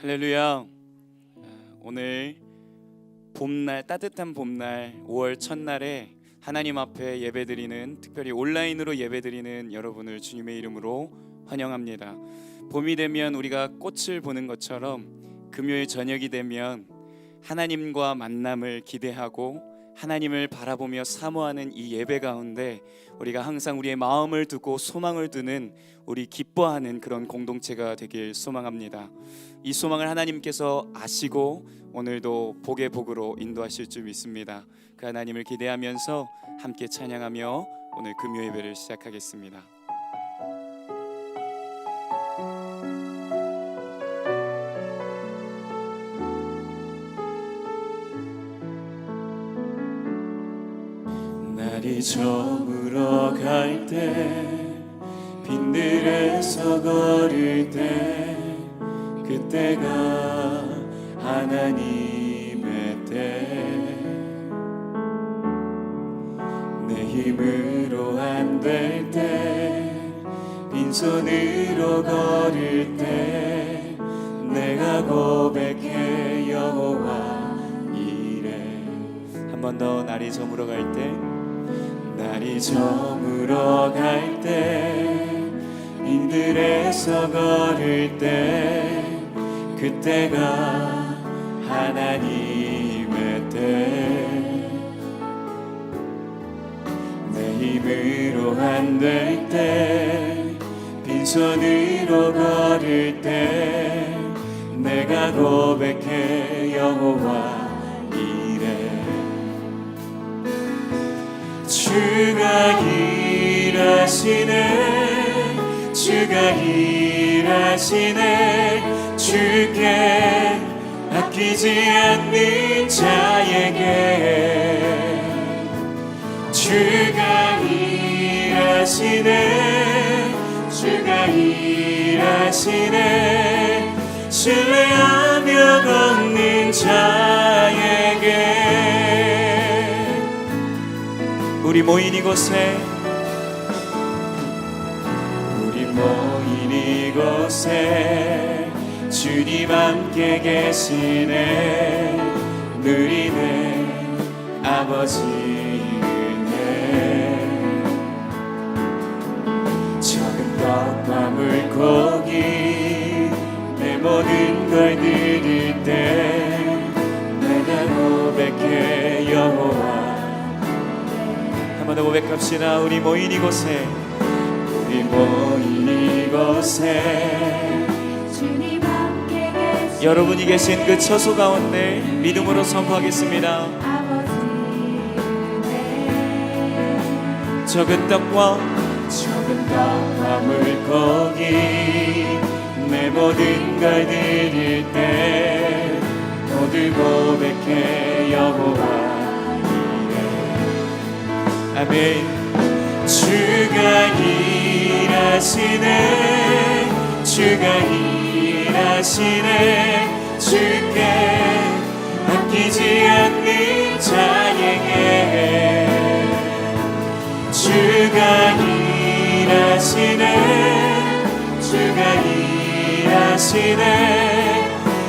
할렐루야. 오늘 봄날, 따뜻한 봄날 5월 첫날에 하나님 앞에 예배드리는, 특별히 온라인으로 예배드리는 여러분을 주님의 이름으로 환영합니다. 봄이 되면 우리가 꽃을 보는 것처럼 금요일 저녁이 되면 하나님과 만남을 기대하고 하나님을 바라보며 사모하는 이 예배 가운데 우리가 항상 우리의 마음을 두고 소망을 두는, 우리 기뻐하는 그런 공동체가 되길 소망합니다. 이 소망을 하나님께서 아시고 오늘도 복의 복으로 인도하실 줄 믿습니다. 그 하나님을 기대하면서 함께 찬양하며 오늘 금요 예배를 시작하겠습니다. 날이 저물어 갈 때, 빈들에서 걸을 때, 그때가 하나님의 때. 내 힘으로 안 될 때, 빈손으로 걸을 때, 내가 고백해 여호와 이래. 한 번 더. 날이 저물어 갈 때, 날이 저물어 갈 때, 빈들에서 걸을 때, 그때가 하나님의 때. 내 힘으로 안 될 때, 빈손으로 걸을 때, 내가 고백해 여호와 이래. 주가 일하시네, 주가 일하시네, 주께 아끼지 않는 자에게. 주가 일하시네, 주가 일하시네, 신뢰하며 걷는 자에게. 우리 모인 이곳에, 우리 모인 이곳에 주님 함께 계시네. 누리네 아버지 은혜. 적은 떡과 물고기 내 모든 걸 드릴 때, 내가 고백해 여호와. 한 번 더 고백합시다. 우리 모인 이곳에, 우리 모인 이곳에 주님 함께 계신 여러분이 계신 그 처소 가운데 믿음으로 선포하겠습니다. 아버지 은혜. 적은 떡과 물고기 내 모든 걸 드릴 때, 모두 고백해 여호와. 아멘. 주가 일하시네, 주가 일하시네, 주께 아끼지 않는 자에게. 주가 일하시네, 주가 일하시네,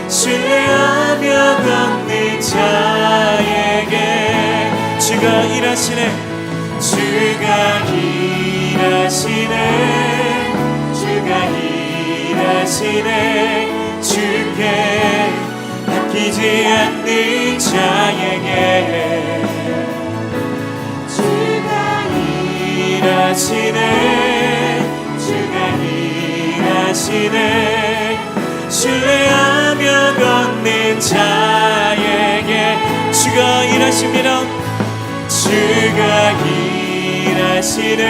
신뢰하며 걷는 자에게. 주가 일하시네, 주가 일하시네, 주가 일하시네, 주께 아끼지 않는 자에게. 주가 일하시네, 주가 일하시네, 신뢰하며 걷는 자에게. 주가 일하십니다. 주가 일하시네,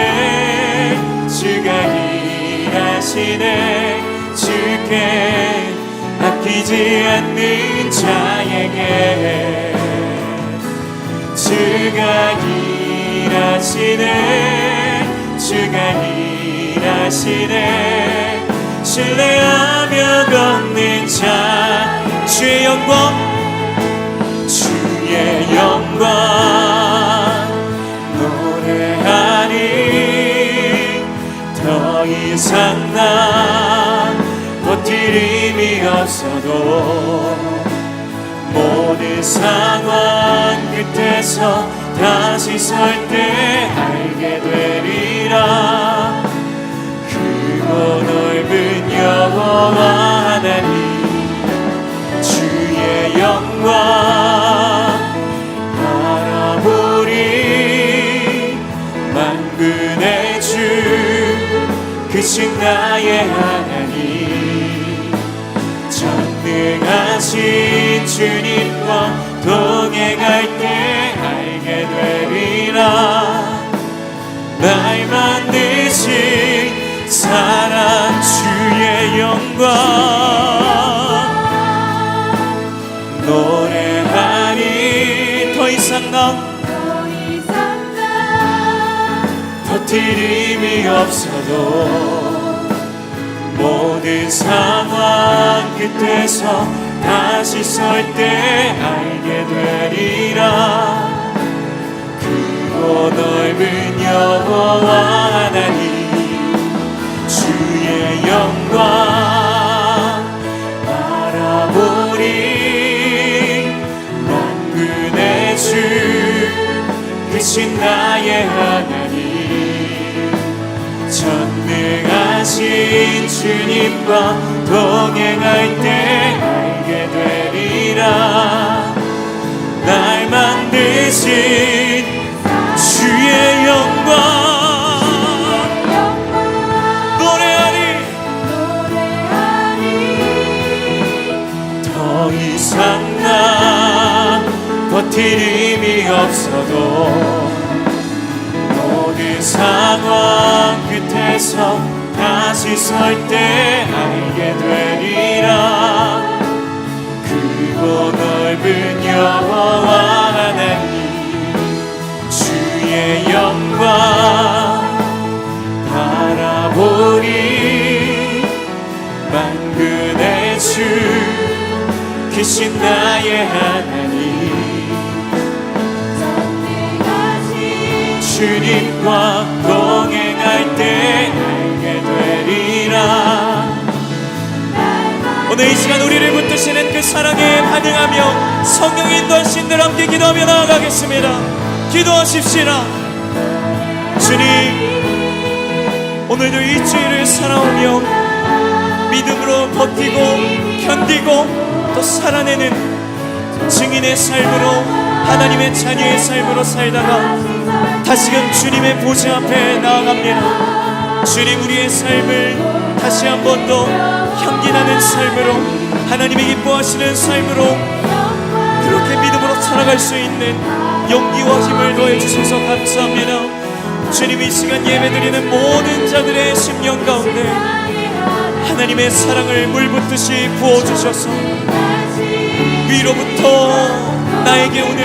주가 일하시네, 주께 아끼지 않는 자에게. 주가 일하시네, 주가 일하시네, 신뢰하며 걷는 자. 주의 영광, 주의 영광 노래하니, 더 이상 난 버틸 힘이 없어도 모든 상황 끝에서 다시 설 때 알게 되리라. 크고 넓은 여호와 하나님 주의 영광 바라보리. 만군의 주 크신 나의 하나님 전능하신 주님과 동행할 때 알게 되리라. 날 만드신 사랑 주의 영광 노래하니. 더 이상 나 버틸 힘이 없어도 모든 상황 끝에서 다시 설 때 알게 되리라. 크고 넓은 여호와 하나님 주의 영광 바라보리. 만군의 주 크신 나의 하나님 전능하신 주님과 동행할 때 알게 되리라. 날 만드신 주의 영광 노래하리. 더 이상 나 버틸 힘이 없어도 모든 상황 끝에서 다시 설 때 알게 되리라. 크고 넓은 여호와 하나님 주의 영광 바라보리. 만군의 주 크신 나의 하나님 주님과 동행할 때 알게 되리라. 오늘 이 시간 우리를 붙드시는 그 사랑에 반응하며 성령의 인도하신 들 함께 기도하며 나아가겠습니다. 기도하십시다. 주님, 오늘도 일주일을 살아오며 믿음으로 버티고 견디고 또 살아내는 증인의 삶으로 하나님의 자녀의 삶으로 살다가 다시금 주님의 보좌 앞에 나아갑니다. 주님, 우리의 삶을 다시 한 번 더 향기나는 삶으로 하나님이 기뻐하시는 삶으로 그렇게 믿음으로 살아갈 수 있는 용기와 힘을 더해주셔서 감사합니다. 주님, 이 시간 예배드리는 모든 자들의 심령 가운데 하나님의 사랑을 물붓듯이 부어주셔서 위로부터 나에게 오는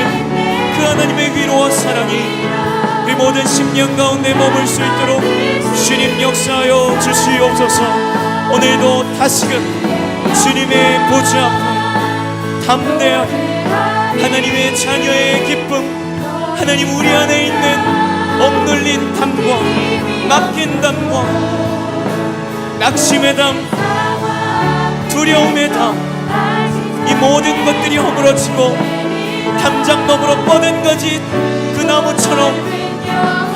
그 하나님의 위로와 사랑이 우리 모든 심령 가운데 머물 수 있도록 주님 역사하여 주시옵소서. 오늘도 다시금 주님의 보좌 앞에 담대하게 하나님의 자녀의 기쁨, 하나님 우리 안에 있는 억눌린 담과 맡긴 담과 낙심의 담, 두려움의 담, 이 모든 것들이 허물어지고 담장 너머로 뻗은거지 그 나무처럼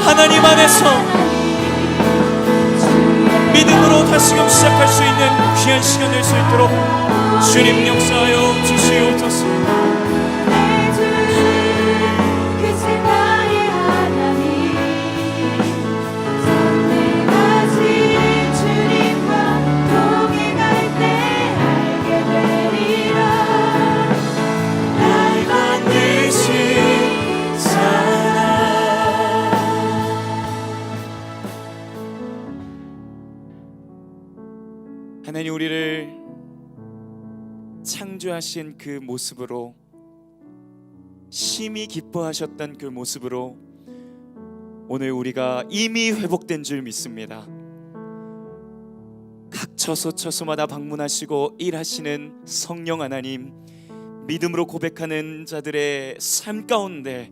하나님 안에서 믿음으로 다시금 시작할 수 있는 귀한 시간 될 수 있도록 주님 역사하여 주시옵소서. 하나님, 우리를 창조하신 그 모습으로 심히 기뻐하셨던 그 모습으로 오늘 우리가 이미 회복된 줄 믿습니다. 각 처소처소마다 방문하시고 일하시는 성령 하나님, 믿음으로 고백하는 자들의 삶 가운데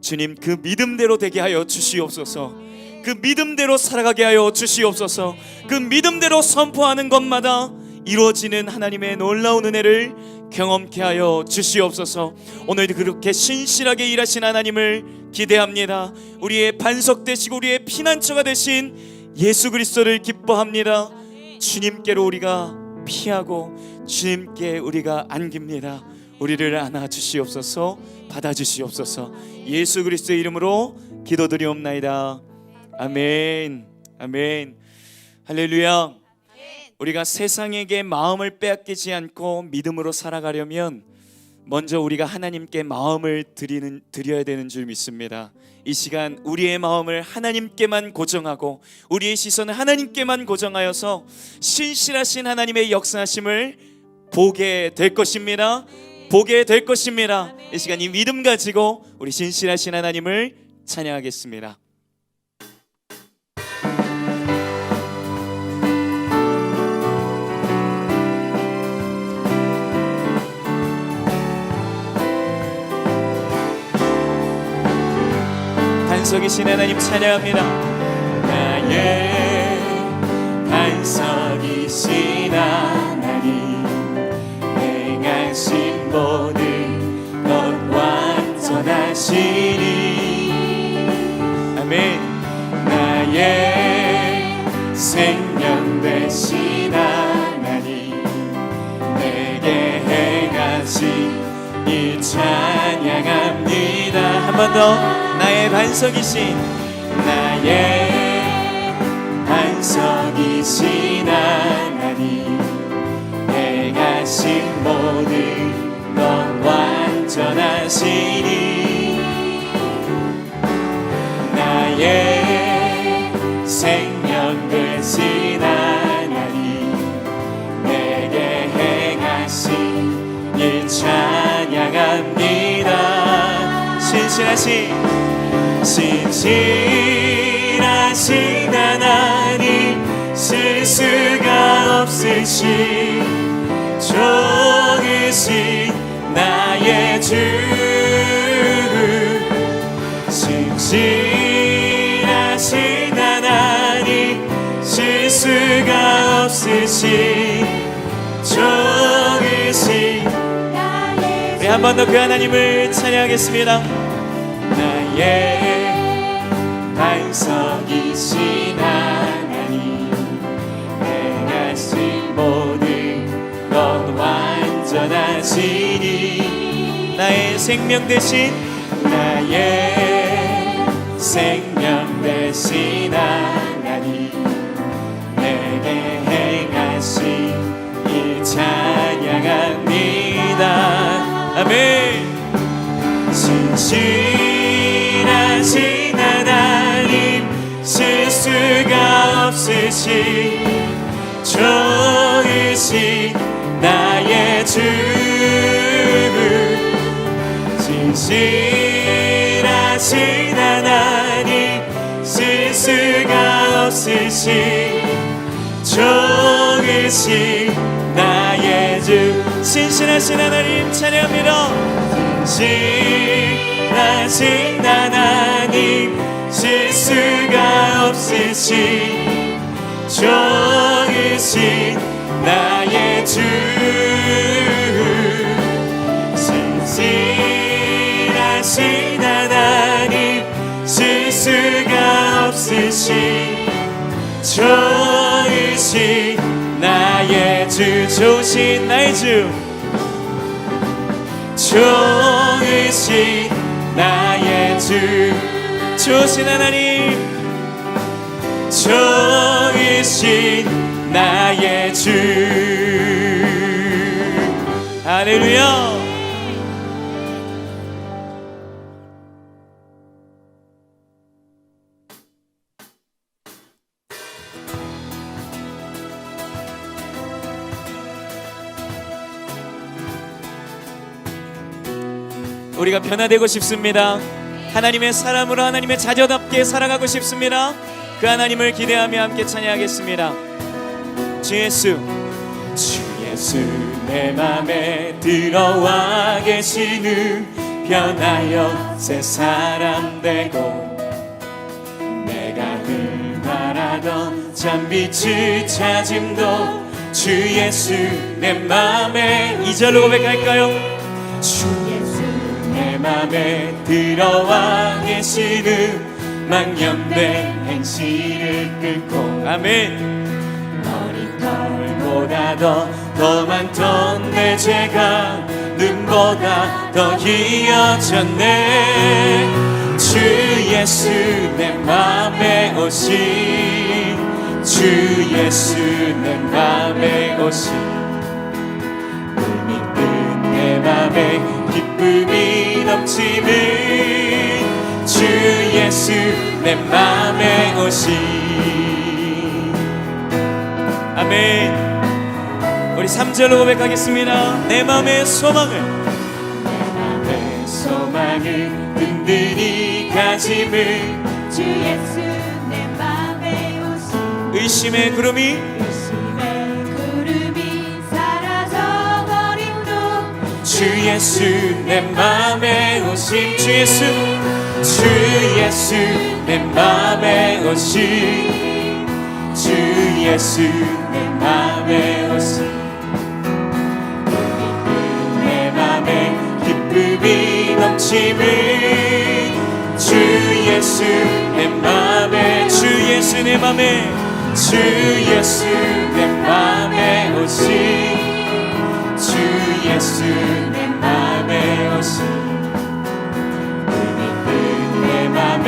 주님 그 믿음대로 되게 하여 주시옵소서. 그 믿음대로 살아가게 하여 주시옵소서. 그 믿음대로 선포하는 것마다 이루어지는 하나님의 놀라운 은혜를 경험케 하여 주시옵소서. 오늘도 그렇게 신실하게 일하신 하나님을 기대합니다. 우리의 반석 되시고 우리의 피난처가 되신 예수 그리스도를 기뻐합니다. 주님께로 우리가 피하고 주님께 우리가 안깁니다. 우리를 안아 주시옵소서. 받아 주시옵소서. 예수 그리스도의 이름으로 기도드리옵나이다. 아멘. 아멘. 할렐루야. 우리가 세상에게 마음을 빼앗기지 않고 믿음으로 살아가려면 먼저 우리가 하나님께 마음을 드려야 되는 줄 믿습니다. 이 시간 우리의 마음을 하나님께만 고정하고 우리의 시선을 하나님께만 고정하여서 신실하신 하나님의 역사하심을 보게 될 것입니다. 보게 될 것입니다. 이 시간 이 믿음 가지고 우리 신실하신 하나님을 찬양하겠습니다. 반석이신 하나님 찬양합니다. 나의 반석이신 하나님, 행하신 모든 것 완전하시니. 아멘. 나의 생명 되신 하나님, 내게 행하신 일 찬양합니다. 한 번 더. 나의 반석이신 하나님, 행하신 모든 것 완전하시니. 나의 생명 되신 하나님, 내게 행하신 일 찬양합니다. 신실하신 하나님, 실수가 없으신 좋으신 나의 주. 신실하신 하나님, 실수가 없으신 좋으신. 우리 한 번 더 그 하나님을 찬양하겠습니다. 나의 반석이신 하나님, 행하신 모든 것 완전하시니. 나의 생명 되신 하나님, 내게 행하신 일 찬양합니다. 아멘. 신실하신 하나님, 실수가 없으신 좋으신 나의 주. 신실하신 하나님, 실수가 없으신 좋으신 나의 주. 신실하신 하나님 찬양합니다. 신실하신 하나님, 실수가 없으신 좋으신 나의 주. 신실하신 하나님, 실수가 없으신 좋으신 나의 주. 좋으신 나의 주. 좋으신 나의 주. 좋으신 하나님, 좋으신 나의 주. 할렐루야. 우리가 변화되고 싶습니다. 하나님의 사람으로 하나님의 자녀답게 살아가고 싶습니다. 그 하나님을 기대하며 함께 찬양하겠습니다. 주 예수, 주 예수 내 맘에 들어와 계시는, 변하여 새 사람 되고 내가 늘 바라던 참 빛을 찾음도 주 예수 내 맘에 2절로 고백할까요? 주 예수 내 맘에 들어와 계시는 망령된 행실을 끊고 아멘. 머리털보다 더 많던 내 죄가 눈보다 더 희어졌네. 주 예수 내 맘에 오신 주 예수 내 맘에 오신 꿈이 내 맘에 기쁨이 넘치는 주 예수 내 맘에 오신 아멘. 우리 3절로 고백하겠습니다. 내 맘의 소망을 든든히 가짐을 주 예수 내 맘에 오신 의심의 구름이 사라져버림도 주 예수 내 맘에 오심 주 예수 내 맘에 오심 주 예수 내 맘에 오심 내 맘에 기쁨이 넘치는 주 예수 내 맘에 주 예수 내 맘에 주 예수 내 맘에 오신 주 예수 내 맘에 오신 내 맘에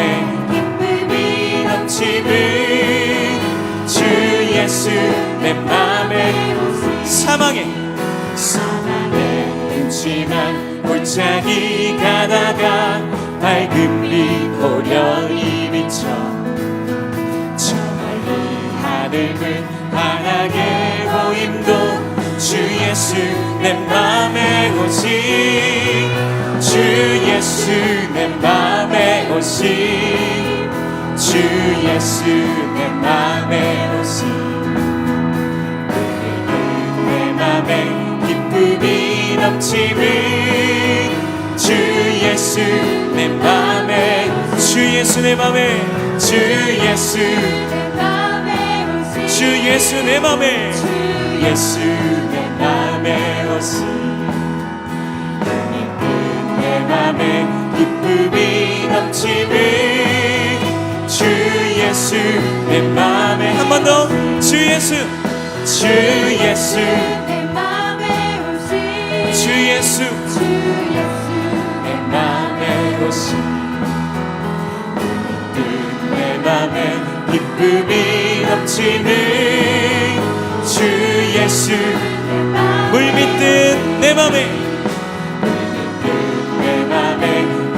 기쁨이 넘치는 주 예수 내 맘에 오신 사망에 흠지만 골짜기 가다가 밝은 빛 호련히 비쳐 저 멀리 하늘을 환하게 보임도 주 예수 내 맘에 오신 주 예수 내 맘에 오신 주 예수 내 맘에 오신 내 맘에 기쁨이 넘치는 주 예수 내 맘에 주 예수 내 맘에 주 예수 내 맘에 오신 주 예수 내 맘에 예수 내 맘에 오신 내 맘에 기쁨이 넘치는 주 예수 내 맘에 한 번 더 주 예수 내 맘에 오신 주 예수 주 예수 내 맘에 오신 내 맘에 기쁨이 넘치는 주 예수 물밀듯 내 맘에 내 맘에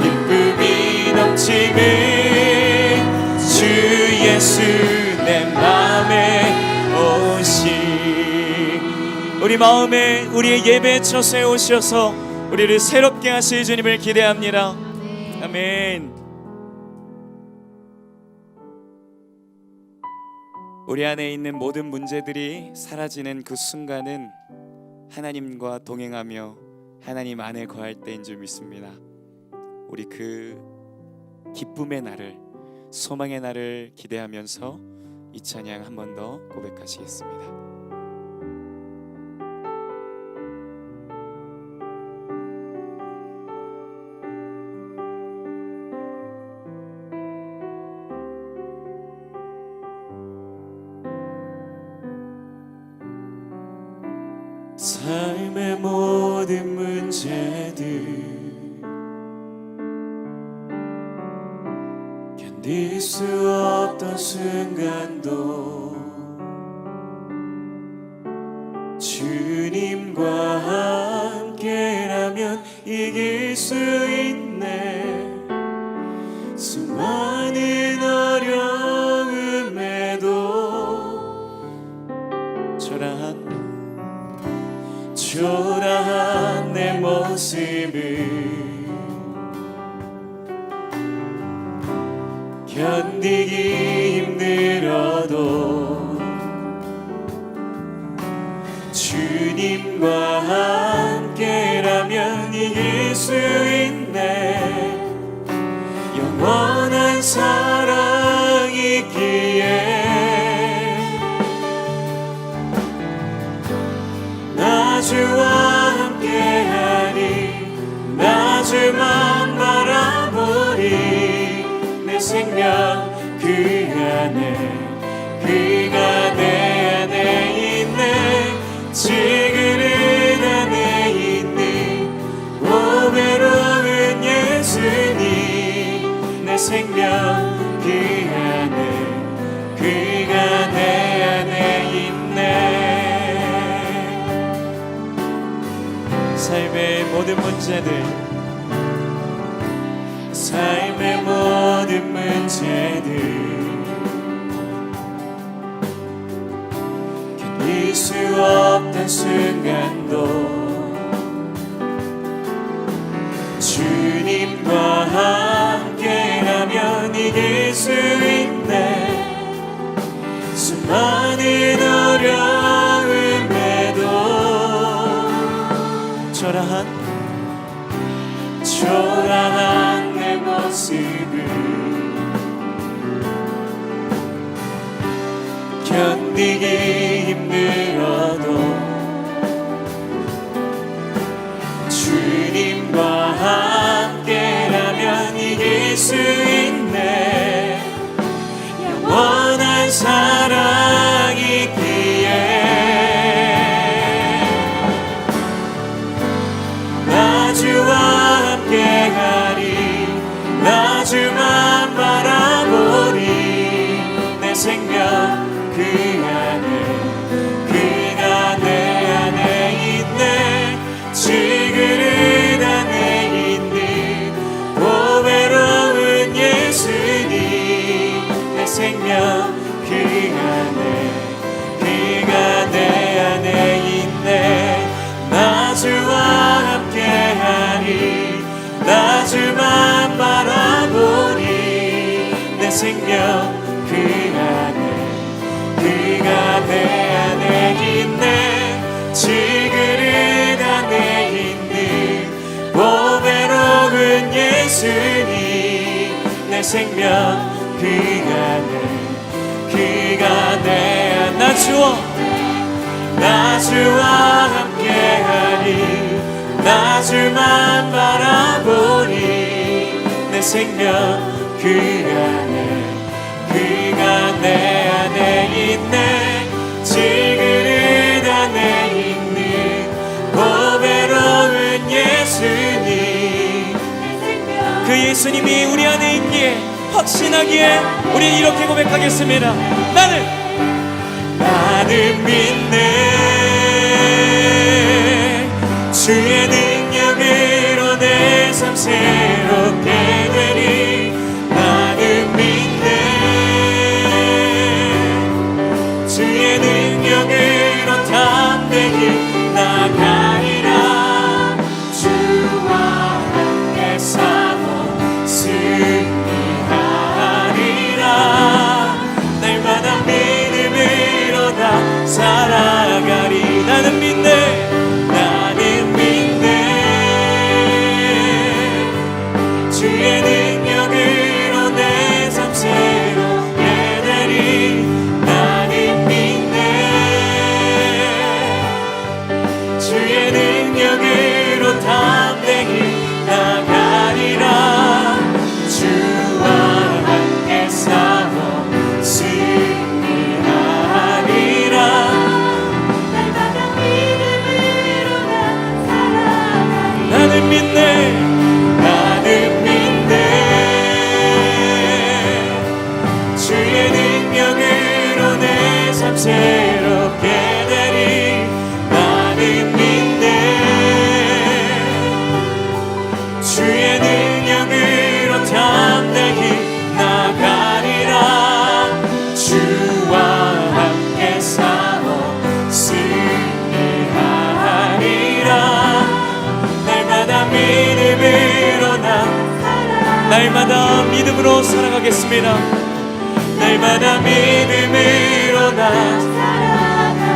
기쁨이 넘치는 주 예수 내 맘에 오신 우리 마음에 우리의 예배 처소에 오셔서 우리를 새롭게 하실 주님을 기대합니다. 아멘. 우리 안에 있는 모든 문제들이 사라지는 그 순간은 하나님과 동행하며 하나님 안에 거할 때인 줄 믿습니다. 우리 그 기쁨의 날을 소망의 날을 기대하면서 이 찬양 한 번 더 고백하시겠습니다. 삶의 모든 문제들 견딜 수 없던 순간도 주님과 함께라면 이길 수 있네. 수많은 어려움에도 초라한 내 모습을 견디기 힘들어도 주님과 함께라면 이길 수 있네. 영원한 사랑이 있기에 주와 함께하리 나 주만 바라보리 내 생명 그 안에 그가 내 안에 있네 지그릇 안에 있는 보배로운 예수님 내 생명 그 안에 그가 내 안에 있네 삶의 모든 문제들 삶의 모든 문제들 견딜 수 없던 순간도 주님과 함께하면 이길 수 있네 수많은 어려움에도 초라한 내 모습을 견디기 힘들어도 주님과 함께라면 이길 수 있네 영원한 사랑이기에 나 주와 함께하리 나 주만 바라보리 내 생명 그 안에 그가 내 안에 있네 지그릇 안에 있는 보배로운 예수님 내 생명 그 안에 그가 내 안에 있네 나 주와 함께하리 나 주만 바라보리 내 생명 그 안에 그가 내 안에 있네 지그릇 안에 있는 보배로운 예수님 내 생명 그 안에 그가 내 안에 나 주와 함께하리 나 주만 바라보리 내 생명 그 안에 그가 내 안에 있네 지그릇 안에 있는 보배로운 예수님 그 예수님이 우리 안에 있기에 확신하기에 우리 이렇게 고백하겠습니다 나는 믿네 주의 능력으로 내 삶 새롭게 되리 나는 믿네 주의 능력으로 담대히 나가리라 주와 함께 싸워 승리하리라 날마다 믿음으로 나 살아가리 나는 믿네 주의 능력으로 내 삶 새롭게 되리 나는 믿네 주의 능력으로 담대히 나가리라 주와 함께 싸워 승리하리라 날마다 믿음으로 나 살아가리 나는 믿네 새롭게 되리 나는 믿네 주의 능력으로 담대히 나가리라 주와 함께 싸워 승리하리라 날마다 믿음으로 날마다 믿음으로 살아가겠습니다 날마다 믿음으로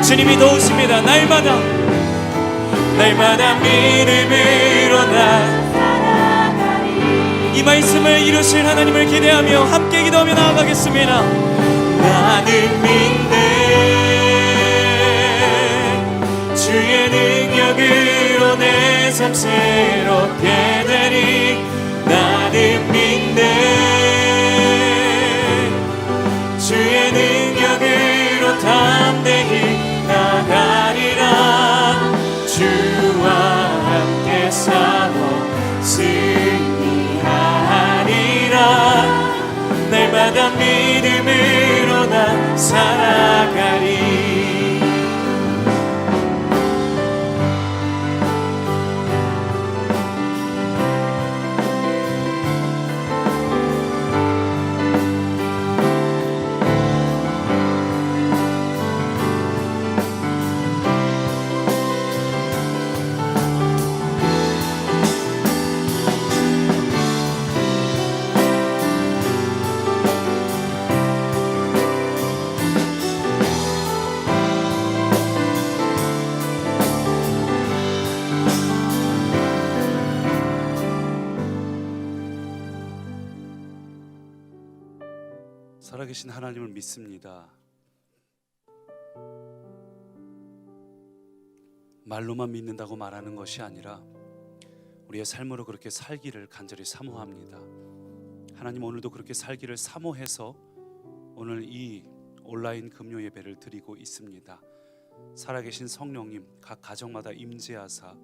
주님이 도우십니다 날마다 믿음으로 이 말씀을 이루실 하나님을 기대하며 함께 기도하며 나아가겠습니다 나는 믿네 주의 능력 능력으로 내 삶 새롭게 되리 나는 믿네. 주의 능력으로 담대히 나가리라. 주와 함께 싸워 승리하리라. 날마다 믿음으로 나 살아가리. 살아계신 하나님을 믿습니다. 말로만 믿는다고 말하는 것이 아니라 우리의 삶으로 그렇게 살기를 간절히 사모합니다. 하나님, 오늘도 그렇게 살기를 사모해서 오늘 이 온라인 금요 예배를 드리고 있습니다. 살아계신 성령님, 각 가정마다 임재하사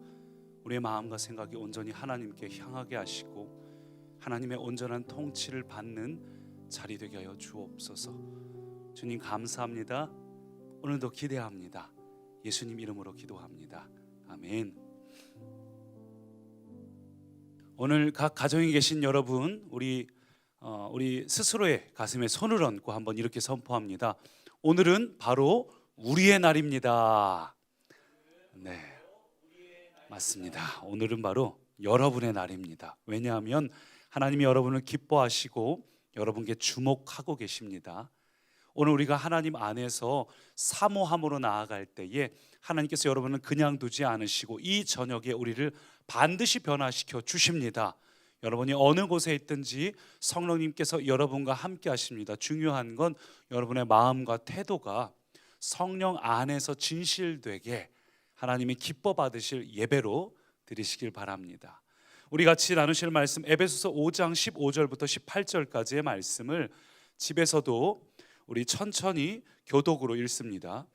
우리의 마음과 생각이 온전히 하나님께 향하게 하시고 하나님의 온전한 통치를 받는 자리 되게 하여 주옵소서. 주님 감사합니다. 오늘도 기대합니다. 예수님 이름으로 기도합니다. 아멘. 오늘 각 가정에 계신 여러분, 우리 스스로의 가슴에 손을 얹고 한번 이렇게 선포합니다. 오늘은 바로 우리의 날입니다. 네, 맞습니다. 오늘은 바로 여러분의 날입니다. 왜냐하면 하나님이 여러분을 기뻐하시고 여러분께 주목하고 계십니다. 오늘 우리가 하나님 안에서 사모함으로 나아갈 때에 하나님께서 여러분을 그냥 두지 않으시고 이 저녁에 우리를 반드시 변화시켜 주십니다. 여러분이 어느 곳에 있든지 성령님께서 여러분과 함께 하십니다. 중요한 건 여러분의 마음과 태도가 성령 안에서 진실되게 하나님이 기뻐 받으실 예배로 드리시길 바랍니다. 우리 같이 나누실 말씀 에베소서 5장 15절부터 18절까지의 말씀을 집에서도 우리 천천히 교독으로 읽습니다.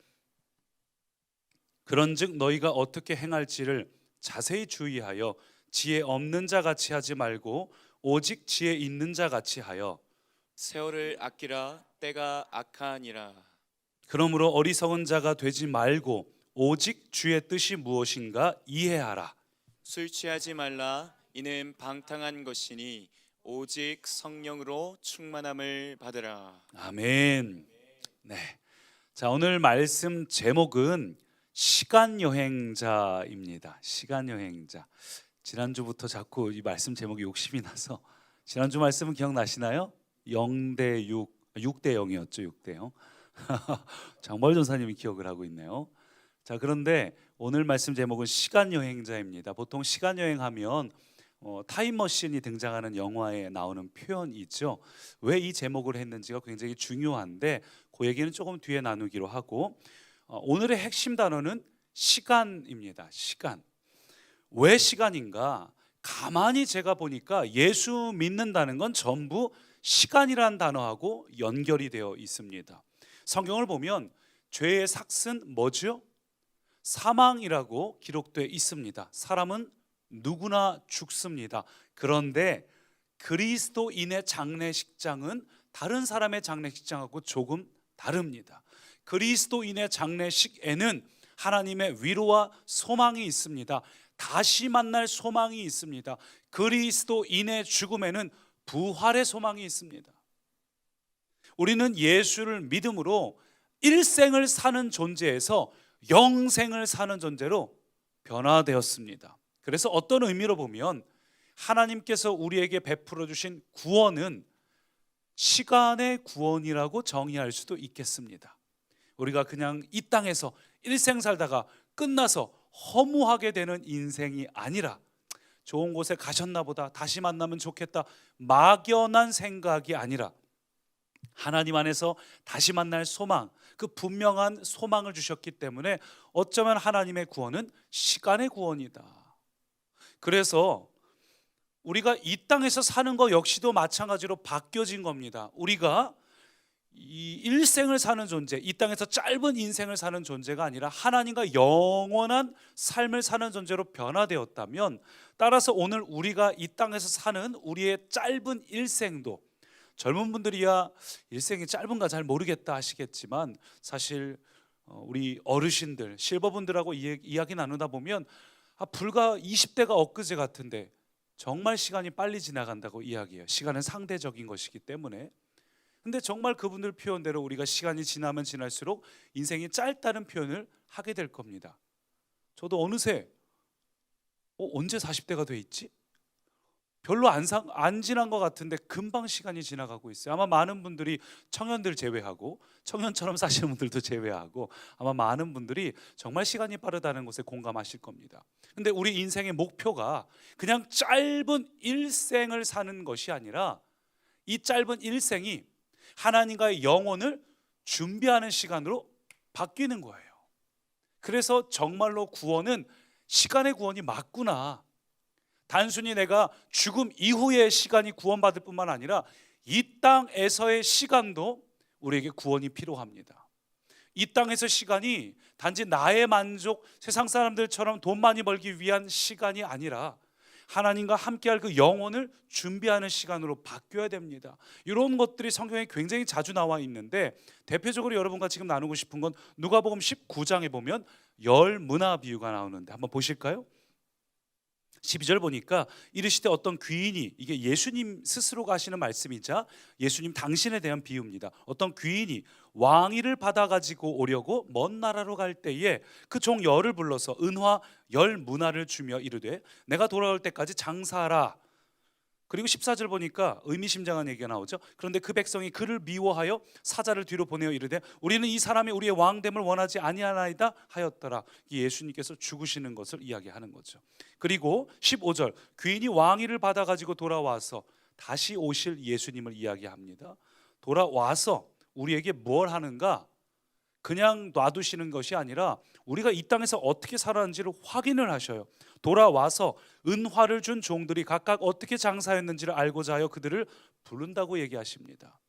그런즉 너희가 어떻게 행할지를 자세히 주의하여 지혜 없는 자 같이 하지 말고 오직 지혜 있는 자 같이 하여 세월을 아끼라. 때가 악하니라. 그러므로 어리석은 자가 되지 말고 오직 주의 뜻이 무엇인가 이해하라. 술 취하지 말라. 이는 방탕한 것이니 오직 성령으로 충만함을 받으라. 아멘. 네. 자, 오늘 말씀 제목은 시간 여행자입니다. 시간 여행자. 지난주부터 자꾸 이 말씀 제목이 욕심이 나서 지난주 말씀은 기억나시나요? 0대 6, 6대 0이었죠. 6대 0. 장벌 전사님이 기억을 하고 있네요. 자, 그런데 오늘 말씀 제목은 시간 여행자입니다. 보통 시간 여행하면 타임머신이 등장하는 영화에 나오는 표현이 있죠. 왜 이 제목을 했는지가 굉장히 중요한데 그 얘기는 조금 뒤에 나누기로 하고 오늘의 핵심 단어는 시간입니다. 시간. 왜 시간인가? 가만히 제가 보니까 예수 믿는다는 건 전부 시간이라는 단어하고 연결이 되어 있습니다. 성경을 보면 죄의 삭은 뭐죠? 사망이라고 기록되어 있습니다. 사람은 누구나 죽습니다. 그런데 그리스도인의 장례식장은 다른 사람의 장례식장하고 조금 다릅니다. 그리스도인의 장례식에는 하나님의 위로와 소망이 있습니다. 다시 만날 소망이 있습니다. 그리스도인의 죽음에는 부활의 소망이 있습니다. 우리는 예수를 믿음으로 일생을 사는 존재에서 영생을 사는 존재로 변화되었습니다. 그래서 어떤 의미로 보면 하나님께서 우리에게 베풀어 주신 구원은 시간의 구원이라고 정의할 수도 있겠습니다. 우리가 그냥 이 땅에서 일생 살다가 끝나서 허무하게 되는 인생이 아니라 좋은 곳에 가셨나 보다, 다시 만나면 좋겠다, 막연한 생각이 아니라 하나님 안에서 다시 만날 소망, 그 분명한 소망을 주셨기 때문에 어쩌면 하나님의 구원은 시간의 구원이다. 그래서 우리가 이 땅에서 사는 것 역시도 마찬가지로 바뀌어진 겁니다. 우리가 이 일생을 사는 존재, 이 땅에서 짧은 인생을 사는 존재가 아니라 하나님과 영원한 삶을 사는 존재로 변화되었다면, 따라서 오늘 우리가 이 땅에서 사는 우리의 짧은 일생도, 젊은 분들이야 일생이 짧은가 잘 모르겠다 하시겠지만, 사실 우리 어르신들, 실버분들하고 이야기 나누다 보면 불과 20대가 엊그제 같은데 정말 시간이 빨리 지나간다고 이야기해요. 시간은 상대적인 것이기 때문에. 근데 정말 그분들 표현대로 우리가 시간이 지나면 지날수록 인생이 짧다는 표현을 하게 될 겁니다. 저도 어느새 언제 40대가 돼 있지? 별로 안 지난 것 같은데 금방 시간이 지나가고 있어요. 아마 많은 분들이, 청년들 제외하고, 청년처럼 사시는 분들도 제외하고, 아마 많은 분들이 정말 시간이 빠르다는 것에 공감하실 겁니다. 근데 우리 인생의 목표가 그냥 짧은 일생을 사는 것이 아니라 이 짧은 일생이 하나님과의 영혼을 준비하는 시간으로 바뀌는 거예요. 그래서 정말로 구원은 시간의 구원이 맞구나. 단순히 내가 죽음 이후의 시간이 구원받을 뿐만 아니라 이 땅에서의 시간도 우리에게 구원이 필요합니다. 이 땅에서 시간이 단지 나의 만족, 세상 사람들처럼 돈 많이 벌기 위한 시간이 아니라 하나님과 함께할 그 영혼을 준비하는 시간으로 바뀌어야 됩니다. 이런 것들이 성경에 굉장히 자주 나와 있는데, 대표적으로 여러분과 지금 나누고 싶은 건 누가복음 19장에 보면 열 문화 비유가 나오는데 한번 보실까요? 12절 보니까 이르시되 어떤 귀인이, 이게 예수님 스스로가 하시는 말씀이자 예수님 당신에 대한 비유입니다. 어떤 귀인이 왕위를 받아가지고 오려고 먼 나라로 갈 때에 그 종 열을 불러서 은화 10문화를 주며 이르되 내가 돌아올 때까지 장사하라. 그리고 14절 보니까 의미심장한 얘기가 나오죠. 그런데 그 백성이 그를 미워하여 사자를 뒤로 보내어 이르되 우리는 이 사람이 우리의 왕됨을 원하지 아니하나이다 하였더라. 예수님께서 죽으시는 것을 이야기하는 거죠. 그리고 15절 귀인이 왕위를 받아가지고 돌아와서 다시 오실 예수님을 이야기합니다. 돌아와서 우리에게 뭘 하는가? 그냥 놔두시는 것이 아니라 우리가 이 땅에서 어떻게 살았는지를 확인을 하셔요. 돌아와서 은화를 준 종들이 각각 어떻게 장사했는지를 알고자 하여 그들을 부른다고 얘기하십니다.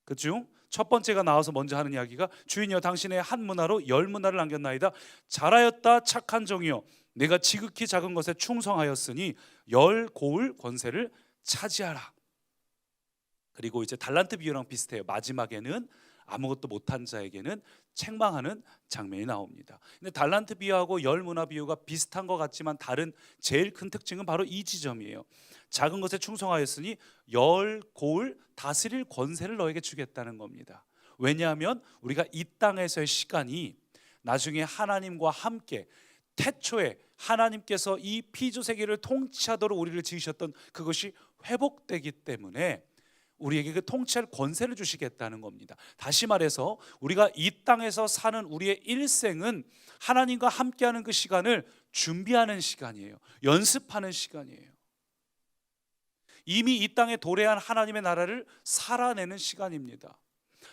그중 첫 번째가 나와서 먼저 하는 이야기가 주인이여 당신의 한 문화로 10문화를 남겼나이다. 잘하였다 착한 종이여 내가 지극히 작은 것에 충성하였으니 10고을 권세를 차지하라. 그리고 이제 달란트 비유랑 비슷해요. 마지막에는 아무것도 못한 자에게는 책망하는 장면이 나옵니다. 근데 달란트 비유하고 10문화 비유가 비슷한 것 같지만 다른 제일 큰 특징은 바로 이 지점이에요. 작은 것에 충성하였으니 10고을 다스릴 권세를 너에게 주겠다는 겁니다. 왜냐하면 우리가 이 땅에서의 시간이 나중에 하나님과 함께 태초에 하나님께서 이 피조세계를 통치하도록 우리를 지으셨던 그것이 회복되기 때문에 우리에게 그 통치할 권세를 주시겠다는 겁니다. 다시 말해서 우리가 이 땅에서 사는 우리의 일생은 하나님과 함께하는 그 시간을 준비하는 시간이에요. 연습하는 시간이에요. 이미 이 땅에 도래한 하나님의 나라를 살아내는 시간입니다.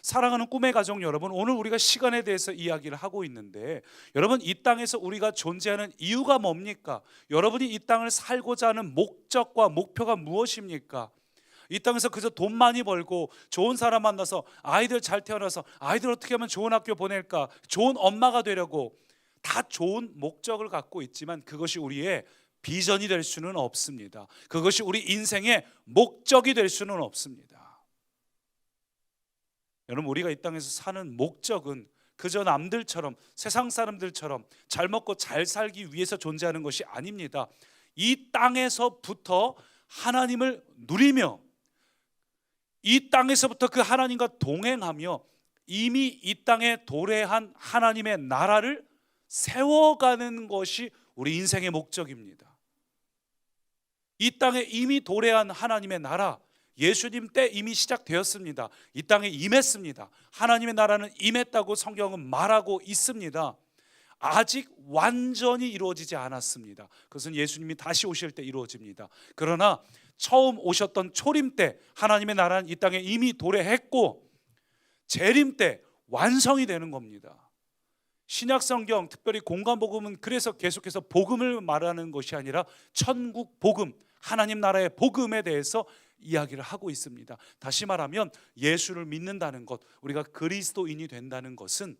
사랑하는 꿈의 가족 여러분, 오늘 우리가 시간에 대해서 이야기를 하고 있는데 여러분 이 땅에서 우리가 존재하는 이유가 뭡니까? 여러분이 이 땅을 살고자 하는 목적과 목표가 무엇입니까? 이 땅에서 그저 돈 많이 벌고 좋은 사람 만나서 아이들 잘 태어나서 아이들 어떻게 하면 좋은 학교 보낼까, 좋은 엄마가 되려고 다 좋은 목적을 갖고 있지만 그것이 우리의 비전이 될 수는 없습니다. 그것이 우리 인생의 목적이 될 수는 없습니다. 여러분 우리가 이 땅에서 사는 목적은 그저 남들처럼 세상 사람들처럼 잘 먹고 잘 살기 위해서 존재하는 것이 아닙니다. 이 땅에서부터 하나님을 누리며 이 땅에서부터 그 하나님과 동행하며 이미 이 땅에 도래한 하나님의 나라를 세워가는 것이 우리 인생의 목적입니다. 이 땅에 이미 도래한 하나님의 나라, 예수님 때 이미 시작되었습니다. 이 땅에 임했습니다. 하나님의 나라는 임했다고 성경은 말하고 있습니다. 아직 완전히 이루어지지 않았습니다. 그것은 예수님이 다시 오실 때 이루어집니다. 그러나 처음 오셨던 초림 때 하나님의 나라는 이 땅에 이미 도래했고 재림 때 완성이 되는 겁니다. 신약 성경, 특별히 공관복음은 그래서 계속해서 복음을 말하는 것이 아니라 천국 복음, 하나님 나라의 복음에 대해서 이야기를 하고 있습니다. 다시 말하면 예수를 믿는다는 것, 우리가 그리스도인이 된다는 것은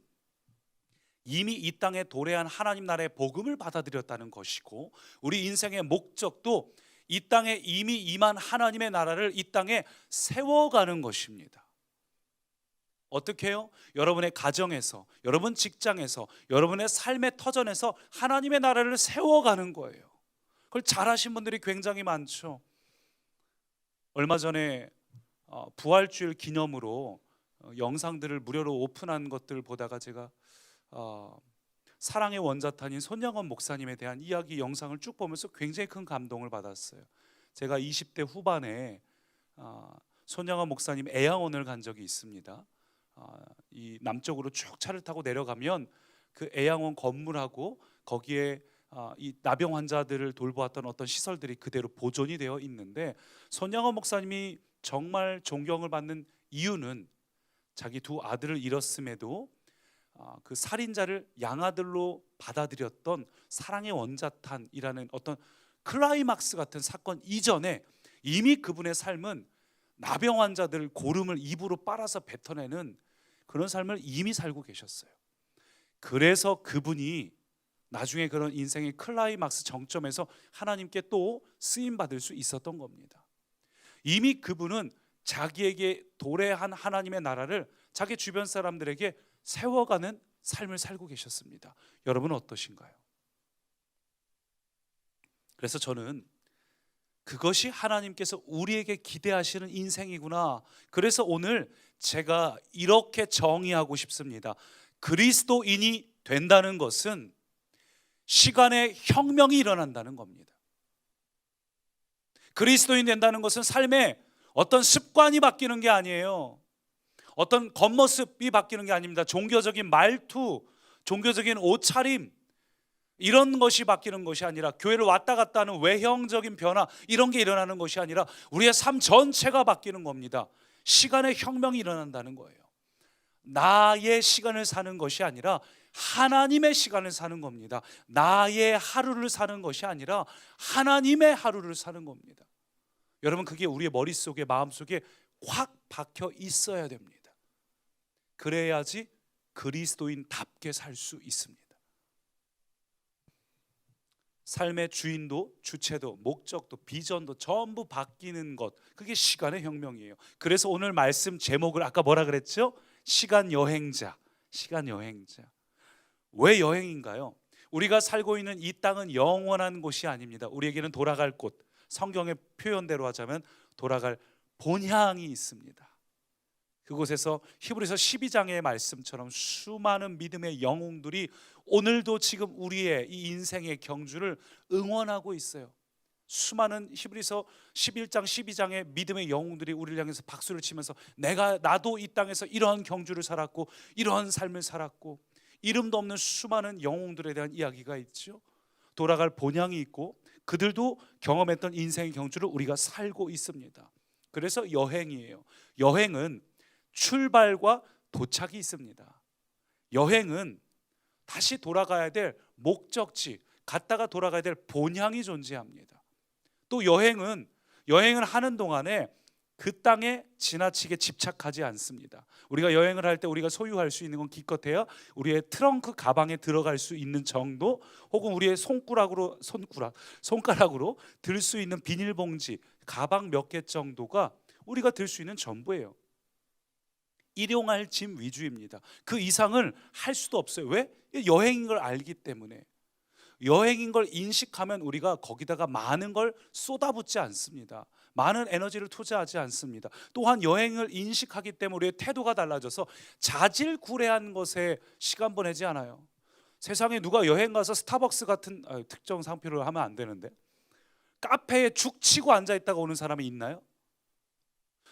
이미 이 땅에 도래한 하나님 나라의 복음을 받아들였다는 것이고, 우리 인생의 목적도 이 땅에 이미 임한 하나님의 나라를 이 땅에 세워가는 것입니다. 어떻게 해요? 여러분의 가정에서, 여러분 직장에서, 여러분의 삶의 터전에서 하나님의 나라를 세워가는 거예요. 그걸 잘하신 분들이 굉장히 많죠. 얼마 전에 부활주일 기념으로 영상들을 무료로 오픈한 것들을 보다가 제가 사랑의 원자탄인 손양원 목사님에 대한 이야기 영상을 쭉 보면서 굉장히 큰 감동을 받았어요. 제가 20대 후반에 손양원 목사님 애양원을 간 적이 있습니다. 이 남쪽으로 쭉 차를 타고 내려가면 그 애양원 건물하고 거기에 이 나병 환자들을 돌보았던 어떤 시설들이 그대로 보존이 되어 있는데, 손양원 목사님이 정말 존경을 받는 이유는 자기 두 아들을 잃었음에도 그 살인자를 양아들로 받아들였던 사랑의 원자탄이라는 어떤 클라이막스 같은 사건 이전에 이미 그분의 삶은 나병 환자들 고름을 입으로 빨아서 뱉어내는 그런 삶을 이미 살고 계셨어요. 그래서 그분이 나중에 그런 인생의 클라이막스 정점에서 하나님께 또 쓰임 받을 수 있었던 겁니다. 이미 그분은 자기에게 도래한 하나님의 나라를 자기 주변 사람들에게 세워가는 삶을 살고 계셨습니다. 여러분은 어떠신가요? 그래서 저는 그것이 하나님께서 우리에게 기대하시는 인생이구나. 그래서 오늘 제가 이렇게 정의하고 싶습니다. 그리스도인이 된다는 것은 시간의 혁명이 일어난다는 겁니다. 그리스도인 된다는 것은 삶에 어떤 습관이 바뀌는 게 아니에요. 어떤 겉모습이 바뀌는 게 아닙니다. 종교적인 말투, 종교적인 옷차림, 이런 것이 바뀌는 것이 아니라, 교회를 왔다 갔다 하는 외형적인 변화, 이런 게 일어나는 것이 아니라 우리의 삶 전체가 바뀌는 겁니다. 시간의 혁명이 일어난다는 거예요. 나의 시간을 사는 것이 아니라 하나님의 시간을 사는 겁니다. 나의 하루를 사는 것이 아니라 하나님의 하루를 사는 겁니다. 여러분, 그게 우리의 머릿속에, 마음속에 확 박혀 있어야 됩니다. 그래야지 그리스도인답게 살 수 있습니다. 삶의 주인도, 주체도, 목적도, 비전도 전부 바뀌는 것, 그게 시간의 혁명이에요. 그래서 오늘 말씀 제목을 아까 뭐라 그랬죠? 시간 여행자. 시간 여행자. 왜 여행인가요? 우리가 살고 있는 이 땅은 영원한 곳이 아닙니다. 우리에게는 돌아갈 곳, 성경의 표현대로 하자면 돌아갈 본향이 있습니다. 그곳에서 히브리서 12장의 말씀처럼 수많은 믿음의 영웅들이 오늘도 지금 우리의 이 인생의 경주를 응원하고 있어요. 수많은 히브리서 11장 12장의 믿음의 영웅들이 우리를 향해서 박수를 치면서 나도 이 땅에서 이러한 경주를 살았고 이러한 삶을 살았고, 이름도 없는 수많은 영웅들에 대한 이야기가 있죠. 돌아갈 본향이 있고 그들도 경험했던 인생의 경주를 우리가 살고 있습니다. 그래서 여행이에요. 여행은 출발과 도착이 있습니다. 여행은 다시 돌아가야 될 목적지, 갔다가 돌아가야 될 본향이 존재합니다. 또 여행을 하는 동안에 그 땅에 지나치게 집착하지 않습니다. 우리가 여행을 할 때 우리가 소유할 수 있는 건 기껏해야 우리의 트렁크 가방에 들어갈 수 있는 정도, 혹은 우리의 손가락으로 들 수 있는 비닐봉지, 가방 몇 개 정도가 우리가 들 수 있는 전부예요. 일용할 짐 위주입니다. 그 이상을 할 수도 없어요. 왜? 여행인 걸 알기 때문에. 여행인 걸 인식하면 우리가 거기다가 많은 걸 쏟아붓지 않습니다. 많은 에너지를 투자하지 않습니다. 또한 여행을 인식하기 때문에 우리의 태도가 달라져서 자질구레한 것에 시간 보내지 않아요. 세상에 누가 여행 가서 스타벅스 같은 특정 상표를 하면 안 되는데 카페에 죽 치고 앉아있다가 오는 사람이 있나요?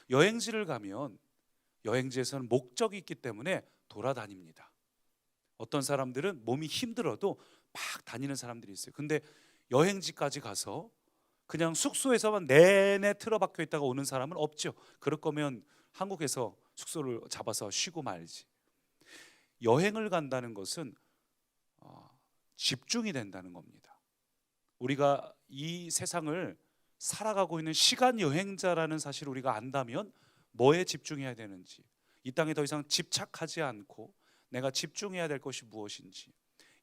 여행지를 가면 여행지에서는 목적이 있기 때문에 돌아다닙니다. 어떤 사람들은 몸이 힘들어도 막 다니는 사람들이 있어요. 근데 여행지까지 가서 그냥 숙소에서만 내내 틀어박혀 있다가 오는 사람은 없죠. 그럴 거면 한국에서 숙소를 잡아서 쉬고 말지. 여행을 간다는 것은 집중이 된다는 겁니다. 우리가 이 세상을 살아가고 있는 시간 여행자라는 사실을 우리가 안다면 뭐에 집중해야 되는지, 이 땅에 더 이상 집착하지 않고 내가 집중해야 될 것이 무엇인지,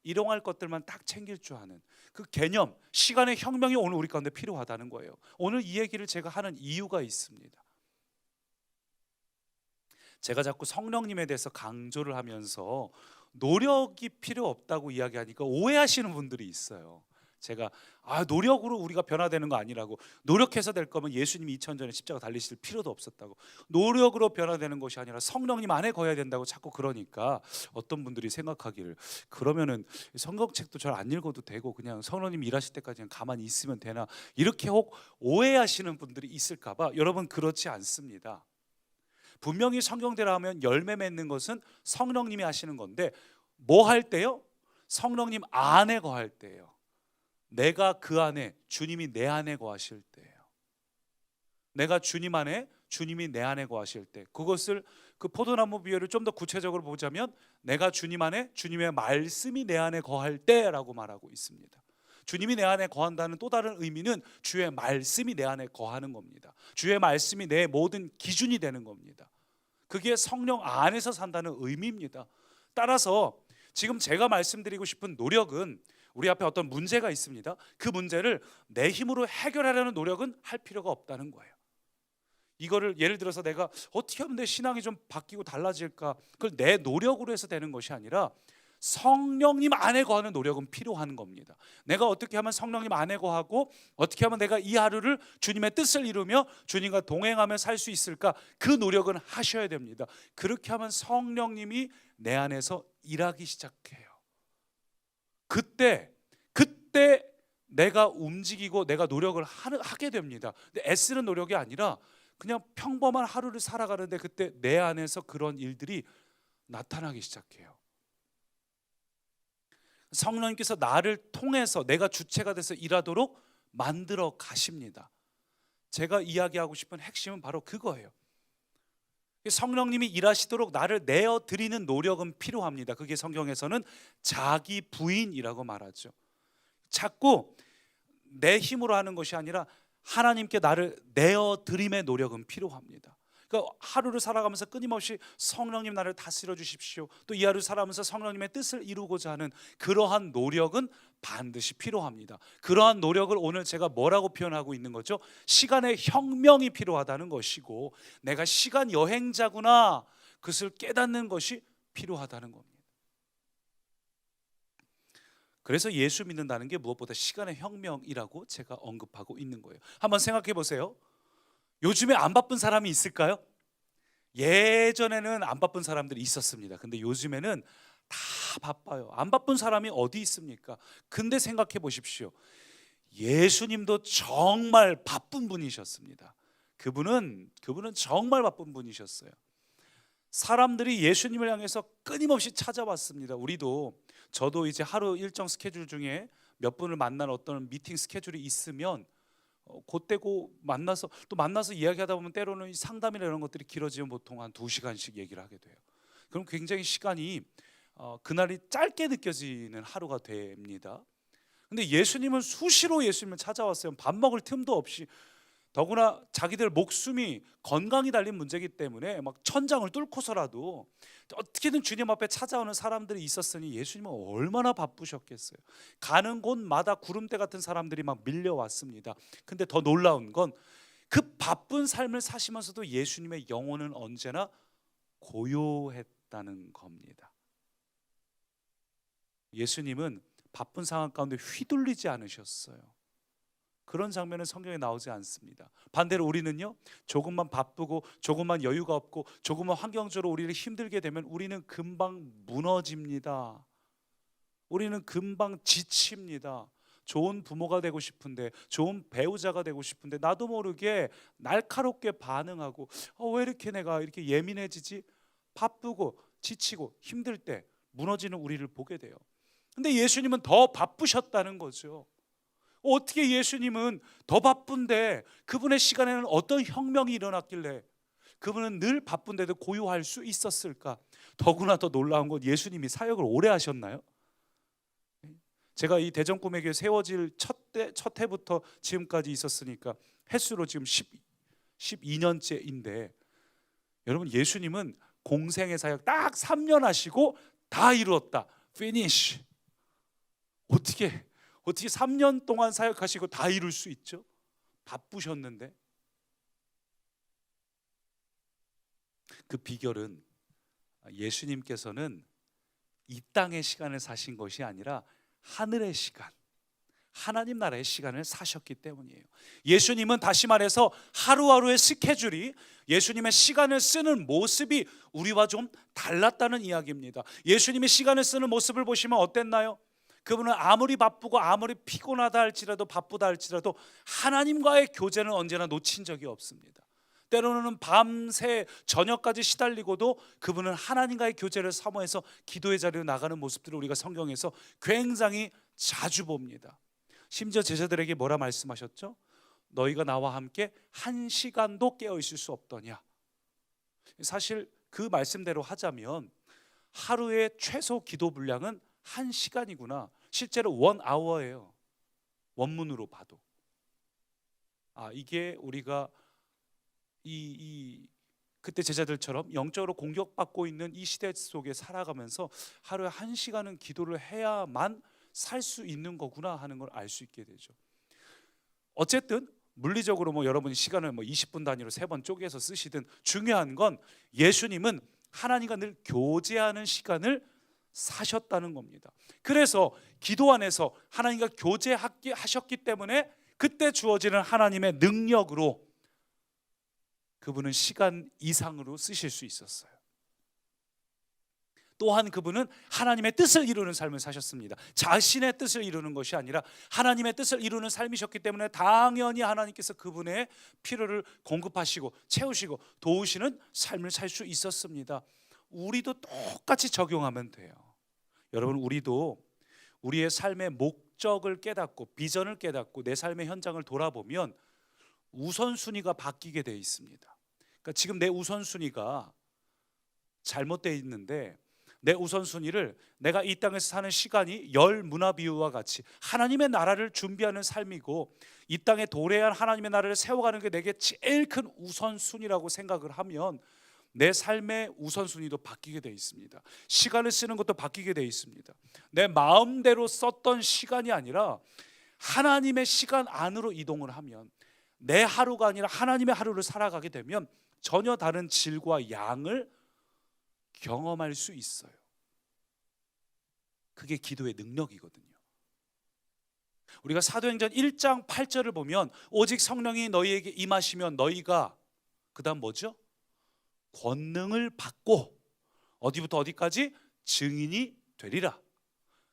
일용할 것들만 딱 챙길 줄 아는 그 개념, 시간의 혁명이 오늘 우리 가운데 필요하다는 거예요. 오늘 이 얘기를 제가 하는 이유가 있습니다. 제가 자꾸 성령님에 대해서 강조를 하면서 노력이 필요 없다고 이야기하니까 오해하시는 분들이 있어요. 제가 노력으로 우리가 변화되는 거 아니라고, 노력해서 될 거면 예수님이 2000전에 십자가 달리실 필요도 없었다고, 노력으로 변화되는 것이 아니라 성령님 안에 거해야 된다고 자꾸 그러니까 어떤 분들이 생각하기를 그러면은 성경책도 잘 안 읽어도 되고 그냥 성령님 일하실 때까지 그냥 가만히 있으면 되나, 이렇게 혹 오해하시는 분들이 있을까 봐. 여러분, 그렇지 않습니다. 분명히 성경대로 하면 열매 맺는 것은 성령님이 하시는 건데, 뭐 할 때요? 성령님 안에 거할 때예요. 내가 그 안에, 주님이 내 안에 거하실 때예요. 내가 주님 안에, 주님이 내 안에 거하실 때, 그것을 그 포도나무 비유를 좀 더 구체적으로 보자면 내가 주님 안에, 주님의 말씀이 내 안에 거할 때라고 말하고 있습니다. 주님이 내 안에 거한다는 또 다른 의미는 주의 말씀이 내 안에 거하는 겁니다. 주의 말씀이 내 모든 기준이 되는 겁니다. 그게 성령 안에서 산다는 의미입니다. 따라서 지금 제가 말씀드리고 싶은 노력은, 우리 앞에 어떤 문제가 있습니다. 그 문제를 내 힘으로 해결하려는 노력은 할 필요가 없다는 거예요. 이거를 예를 들어서 내가 어떻게 하면 내 신앙이 좀 바뀌고 달라질까, 그걸 내 노력으로 해서 되는 것이 아니라 성령님 안에 거하는 노력은 필요한 겁니다. 내가 어떻게 하면 성령님 안에 거하고, 어떻게 하면 내가 이 하루를 주님의 뜻을 이루며 주님과 동행하며 살 수 있을까, 그 노력은 하셔야 됩니다. 그렇게 하면 성령님이 내 안에서 일하기 시작해요. 그때 내가 움직이고 내가 노력을 하게 됩니다. 근데 애쓰는 노력이 아니라 그냥 평범한 하루를 살아가는데 그때 내 안에서 그런 일들이 나타나기 시작해요. 성령님께서 나를 통해서 내가 주체가 돼서 일하도록 만들어 가십니다. 제가 이야기하고 싶은 핵심은 바로 그거예요. 성령님이 일하시도록 나를 내어드리는 노력은 필요합니다. 그게 성경에서는 자기 부인이라고 말하죠. 자꾸 내 힘으로 하는 것이 아니라 하나님께 나를 내어드림의 노력은 필요합니다. 그러니까 하루를 살아가면서 끊임없이 성령님 나를 다스려 주십시오, 또 이 하루 살아가면서 성령님의 뜻을 이루고자 하는 그러한 노력은 반드시 필요합니다. 그러한 노력을 오늘 제가 뭐라고 표현하고 있는 거죠? 시간의 혁명이 필요하다는 것이고, 내가 시간 여행자구나, 그것을 깨닫는 것이 필요하다는 겁니다. 그래서 예수 믿는다는 게 무엇보다 시간의 혁명이라고 제가 언급하고 있는 거예요. 한번 생각해 보세요. 요즘에 안 바쁜 사람이 있을까요? 예전에는 안 바쁜 사람들이 있었습니다. 근데 요즘에는 다 바빠요. 안 바쁜 사람이 어디 있습니까? 근데 생각해 보십시오. 예수님도 정말 바쁜 분이셨습니다. 그분은 정말 바쁜 분이셨어요. 사람들이 예수님을 향해서 끊임없이 찾아왔습니다. 저도 이제 하루 일정 스케줄 중에 몇 분을 만날 어떤 미팅 스케줄이 있으면 그때 만나서 이야기하다 보면 때로는 상담이나 이런 것들이 길어지면 보통 한 2시간씩 얘기를 하게 돼요. 그럼 굉장히 시간이 그날이 짧게 느껴지는 하루가 됩니다. 근데 예수님은 수시로 예수님을 찾아왔어요. 밥 먹을 틈도 없이. 더구나 자기들 목숨이 건강이 달린 문제이기 때문에 막 천장을 뚫고서라도 어떻게든 주님 앞에 찾아오는 사람들이 있었으니 예수님은 얼마나 바쁘셨겠어요. 가는 곳마다 구름대 같은 사람들이 막 밀려왔습니다. 근데 더 놀라운 건 그 바쁜 삶을 사시면서도 예수님의 영혼은 언제나 고요했다는 겁니다. 예수님은 바쁜 상황 가운데 휘둘리지 않으셨어요. 그런 장면은 성경에 나오지 않습니다. 반대로 우리는요, 조금만 바쁘고 조금만 여유가 없고 조금만 환경적으로 우리를 힘들게 되면 우리는 금방 무너집니다. 우리는 금방 지칩니다. 좋은 부모가 되고 싶은데, 좋은 배우자가 되고 싶은데 나도 모르게 날카롭게 반응하고 왜 이렇게 내가 이렇게 예민해지지? 바쁘고 지치고 힘들 때 무너지는 우리를 보게 돼요. 근데 예수님은 더 바쁘셨다는 거죠. 어떻게 예수님은 더 바쁜데 그분의 시간에는 어떤 혁명이 일어났길래, 그분은 늘 바쁜데도 고요할 수 있었을까? 더구나 더 놀라운 건 예수님이 사역을 오래 하셨나요? 제가 이 대전 꿈의 교회 세워질 첫 해부터 지금까지 있었으니까 횟수로 지금 12년째인데 여러분, 예수님은 공생의 사역 딱 3년 하시고 다 이루었다. 피니쉬. 어떻게 3년 동안 사역하시고 다 이룰 수 있죠? 바쁘셨는데. 그 비결은 예수님께서는 이 땅의 시간을 사신 것이 아니라 하늘의 시간, 하나님 나라의 시간을 사셨기 때문이에요. 예수님은 다시 말해서 하루하루의 스케줄이, 예수님의 시간을 쓰는 모습이 우리와 좀 달랐다는 이야기입니다. 예수님이 시간을 쓰는 모습을 보시면 어땠나요? 그분은 아무리 바쁘고 아무리 피곤하다 할지라도, 바쁘다 할지라도 하나님과의 교제는 언제나 놓친 적이 없습니다. 때로는 밤새 저녁까지 시달리고도 그분은 하나님과의 교제를 사모해서 기도의 자리로 나가는 모습들을 우리가 성경에서 굉장히 자주 봅니다. 심지어 제자들에게 뭐라 말씀하셨죠? 너희가 나와 함께 1시간도 깨어 있을 수 없더냐. 사실 그 말씀대로 하자면 하루의 최소 기도 분량은 1시간이구나. 실제로 1hour예요. 원문으로 봐도. 이게 우리가 그때 제자들처럼 영적으로 공격받고 있는 이 시대 속에 살아가면서 하루에 1시간은 기도를 해야만 살 수 있는 거구나 하는 걸 알 수 있게 되죠. 어쨌든 물리적으로 여러분이 시간을 20분 단위로 3번 쪼개서 쓰시든 중요한 건 예수님은 하나님과 늘 교제하는 시간을 사셨다는 겁니다. 그래서 기도 안에서 하나님과 교제하셨기 때문에 그때 주어지는 하나님의 능력으로 그분은 시간 이상으로 쓰실 수 있었어요. 또한 그분은 하나님의 뜻을 이루는 삶을 사셨습니다. 자신의 뜻을 이루는 것이 아니라 하나님의 뜻을 이루는 삶이셨기 때문에 당연히 하나님께서 그분의 필요를 공급하시고 채우시고 도우시는 삶을 살 수 있었습니다. 우리도 똑같이 적용하면 돼요. 여러분, 우리도 우리의 삶의 목적을 깨닫고 비전을 깨닫고 내 삶의 현장을 돌아보면 우선순위가 바뀌게 돼 있습니다. 그러니까 지금 내 우선순위가 잘못되어 있는데 내 우선순위를 내가 이 땅에서 사는 시간이 열 문화비유와 같이 하나님의 나라를 준비하는 삶이고 이 땅에 도래한 하나님의 나라를 세워가는 게 내게 제일 큰 우선순위라고 생각을 하면 내 삶의 우선순위도 바뀌게 돼 있습니다. 시간을 쓰는 것도 바뀌게 돼 있습니다. 내 마음대로 썼던 시간이 아니라 하나님의 시간 안으로 이동을 하면 내 하루가 아니라 하나님의 하루를 살아가게 되면 전혀 다른 질과 양을 경험할 수 있어요. 그게 기도의 능력이거든요. 우리가 사도행전 1장 8절을 보면 오직 성령이 너희에게 임하시면 너희가 그다음 뭐죠? 권능을 받고 어디부터 어디까지? 증인이 되리라.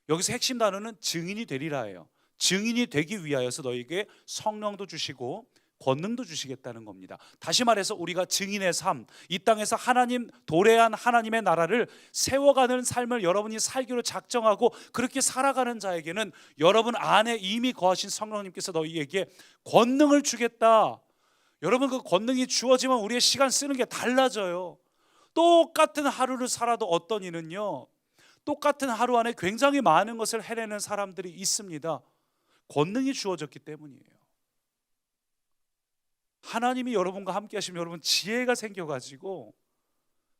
여기서 핵심 단어는 증인이 되리라예요. 증인이 되기 위하여서 너희에게 성령도 주시고 권능도 주시겠다는 겁니다. 다시 말해서 우리가 증인의 삶, 이 땅에서 하나님 도래한 하나님의 나라를 세워가는 삶을 여러분이 살기로 작정하고 그렇게 살아가는 자에게는 여러분 안에 이미 거하신 성령님께서 너희에게 권능을 주겠다. 여러분, 그 권능이 주어지면 우리의 시간 쓰는 게 달라져요. 똑같은 하루를 살아도 어떤 이는요, 똑같은 하루 안에 굉장히 많은 것을 해내는 사람들이 있습니다. 권능이 주어졌기 때문이에요. 하나님이 여러분과 함께 하시면 여러분 지혜가 생겨가지고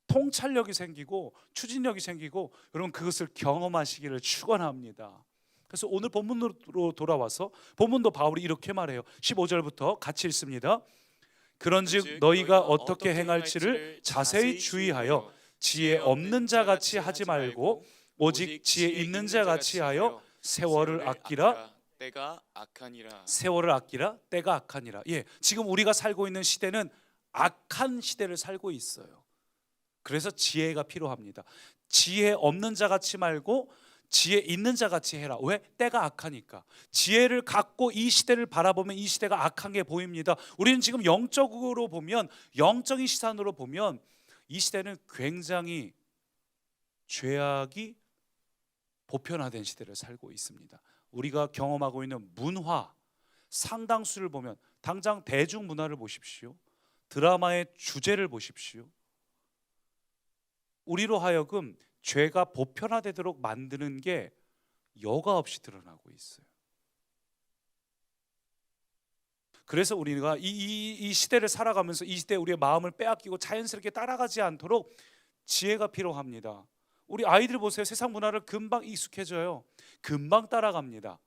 통찰력이 생기고 추진력이 생기고 여러분 그것을 경험하시기를 축원합니다. 그래서 오늘 본문으로 돌아와서 본문도 바울이 이렇게 말해요. 15절부터 같이 읽습니다. 그런즉 너희가 어떻게 행할지를 자세히 주의하여 지혜 없는 자 같이 하지 말고 오직 지혜 있는 자 같이 하여 세월을 아끼라. 때가 악하니라. 세월을 아끼라. 때가 악하니라. 지금 우리가 살고 있는 시대는 악한 시대를 살고 있어요. 그래서 지혜가 필요합니다. 지혜 없는 자 같이 말고 지혜 있는 자 같이 해라. 왜? 때가 악하니까. 지혜를 갖고 이 시대를 바라보면 이 시대가 악한 게 보입니다. 우리는 지금 영적으로 보면, 영적인 시선으로 보면 이 시대는 굉장히 죄악이 보편화된 시대를 살고 있습니다. 우리가 경험하고 있는 문화 상당수를 보면 당장 대중문화를 보십시오. 드라마의 주제를 보십시오. 우리로 하여금 죄가 보편화되도록 만드는 게 여과 없이 드러나고 있어요. 그래서 우리가 이 시대를 살아가면서 이 시대에 우리의 마음을 빼앗기고 자연스럽게 따라가지 않도록 지혜가 필요합니다. 우리 아이들 보세요. 세상 문화를 금방 익숙해져요. 금방 따라갑니다.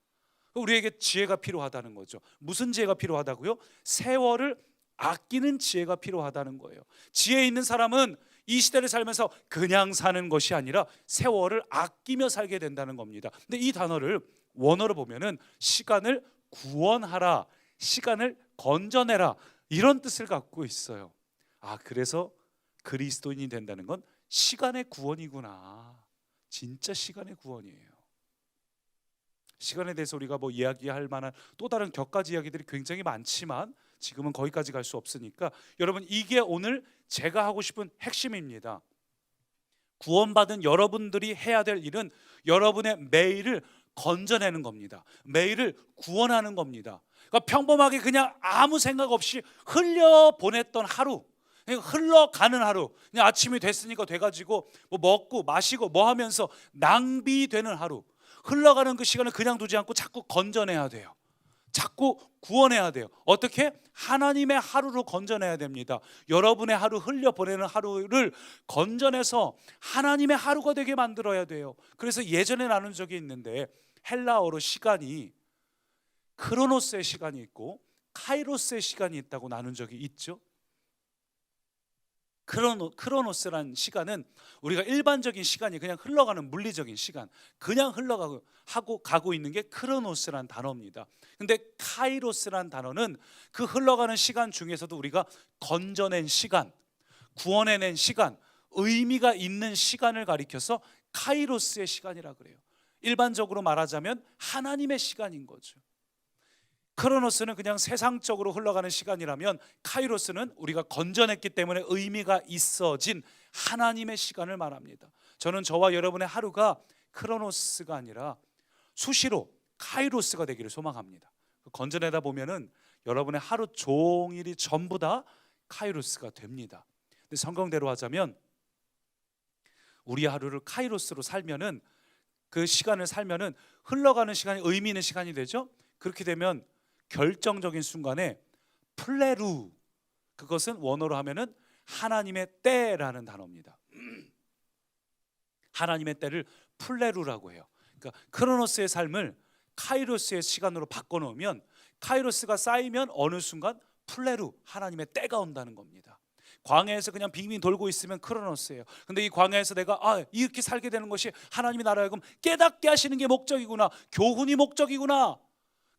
우리에게 지혜가 필요하다는 거죠. 무슨 지혜가 필요하다고요? 세월을 아끼는 지혜가 필요하다는 거예요. 지혜 있는 사람은 이 시대를 살면서 그냥 사는 것이 아니라 세월을 아끼며 살게 된다는 겁니다. 근데 이 단어를 원어로 보면은 시간을 구원하라, 시간을 건져내라, 이런 뜻을 갖고 있어요. 그래서 그리스도인이 된다는 건 시간의 구원이구나. 진짜 시간의 구원이에요. 시간에 대해서 우리가 뭐 이야기할 만한 또 다른 격가지 이야기들이 굉장히 많지만 지금은 거기까지 갈 수 없으니까 여러분, 이게 오늘 제가 하고 싶은 핵심입니다. 구원받은 여러분들이 해야 될 일은 여러분의 매일을 건져내는 겁니다. 매일을 구원하는 겁니다. 그러니까 평범하게 그냥 아무 생각 없이 흘려보냈던 하루, 그냥 흘러가는 하루, 그냥 아침이 됐으니까 돼가지고 뭐 먹고 마시고 뭐 하면서 낭비되는 하루, 흘러가는 그 시간을 그냥 두지 않고 자꾸 건져내야 돼요. 자꾸 구원해야 돼요. 어떻게? 하나님의 하루로 건져내야 됩니다. 여러분의 하루, 흘려보내는 하루를 건져내서 하나님의 하루가 되게 만들어야 돼요. 그래서 예전에 나눈 적이 있는데 헬라어로 시간이 크로노스의 시간이 있고 카이로스의 시간이 있다고 나눈 적이 있죠. 크로노스란 시간은 우리가 일반적인 시간이 그냥 흘러가는 물리적인 시간, 그냥 가고 있는 게 크로노스란 단어입니다. 근데 카이로스란 단어는 그 흘러가는 시간 중에서도 우리가 건져낸 시간, 구원해낸 시간, 의미가 있는 시간을 가리켜서 카이로스의 시간이라 그래요. 일반적으로 말하자면 하나님의 시간인 거죠. 크로노스는 그냥 세상적으로 흘러가는 시간이라면 카이로스는 우리가 건져냈기 때문에 의미가 있어진 하나님의 시간을 말합니다. 저는 저와 여러분의 하루가 크로노스가 아니라 수시로 카이로스가 되기를 소망합니다. 건져내다 보면은 여러분의 하루 종일이 전부 다 카이로스가 됩니다. 근데 성경대로 하자면 우리 하루를 카이로스로 살면은, 그 시간을 살면은 흘러가는 시간이 의미 있는 시간이 되죠. 그렇게 되면 결정적인 순간에 플레루, 그것은 원어로 하면은 하나님의 때라는 단어입니다. 하나님의 때를 플레루라고 해요. 그러니까 크로노스의 삶을 카이로스의 시간으로 바꿔놓으면, 카이로스가 쌓이면 어느 순간 플레루, 하나님의 때가 온다는 겁니다. 광야에서 그냥 빙빙 돌고 있으면 크로노스예요. 근데 이 광야에서 내가 이렇게 살게 되는 것이 하나님이 나를 하여금 깨닫게 하시는 게 목적이구나, 교훈이 목적이구나,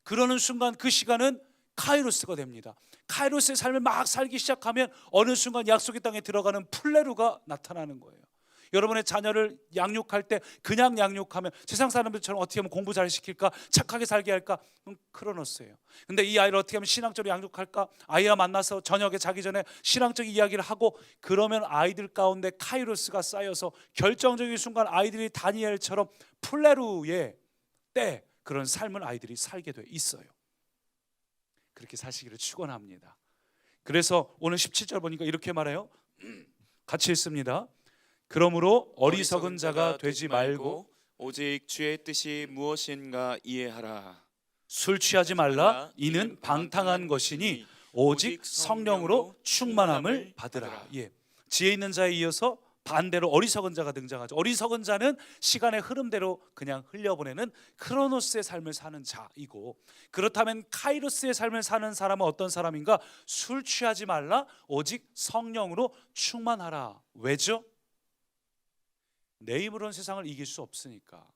그러는 순간 그 시간은 카이로스가 됩니다. 카이로스의 삶을 막 살기 시작하면 어느 순간 약속의 땅에 들어가는 플레루가 나타나는 거예요. 여러분의 자녀를 양육할 때 그냥 양육하면 세상 사람들처럼 어떻게 하면 공부 잘 시킬까, 착하게 살게 할까, 크로노스예요. 근데 이 아이를 어떻게 하면 신앙적으로 양육할까, 아이와 만나서 저녁에 자기 전에 신앙적인 이야기를 하고, 그러면 아이들 가운데 카이로스가 쌓여서 결정적인 순간 아이들이 다니엘처럼 플레루의 때, 그런 삶을 아이들이 살게 돼 있어요. 그렇게 사시기를 축원합니다. 그래서 오늘 17절 보니까 이렇게 말해요. 같이 읽습니다. 그러므로 어리석은 자가 되지 말고 오직 주의 뜻이 무엇인가 이해하라. 술 취하지 말라. 이는 방탕한 것이니 오직 성령으로 충만함을 받으라. 지혜 있는 자에 이어서 반대로 어리석은 자가 등장하죠. 어리석은 자는 시간의 흐름대로 그냥 흘려보내는 크로노스의 삶을 사는 자이고, 그렇다면 카이로스의 삶을 사는 사람은 어떤 사람인가? 술 취하지 말라, 오직 성령으로 충만하라. 왜죠? 내 힘으로는 세상을 이길 수 없으니까.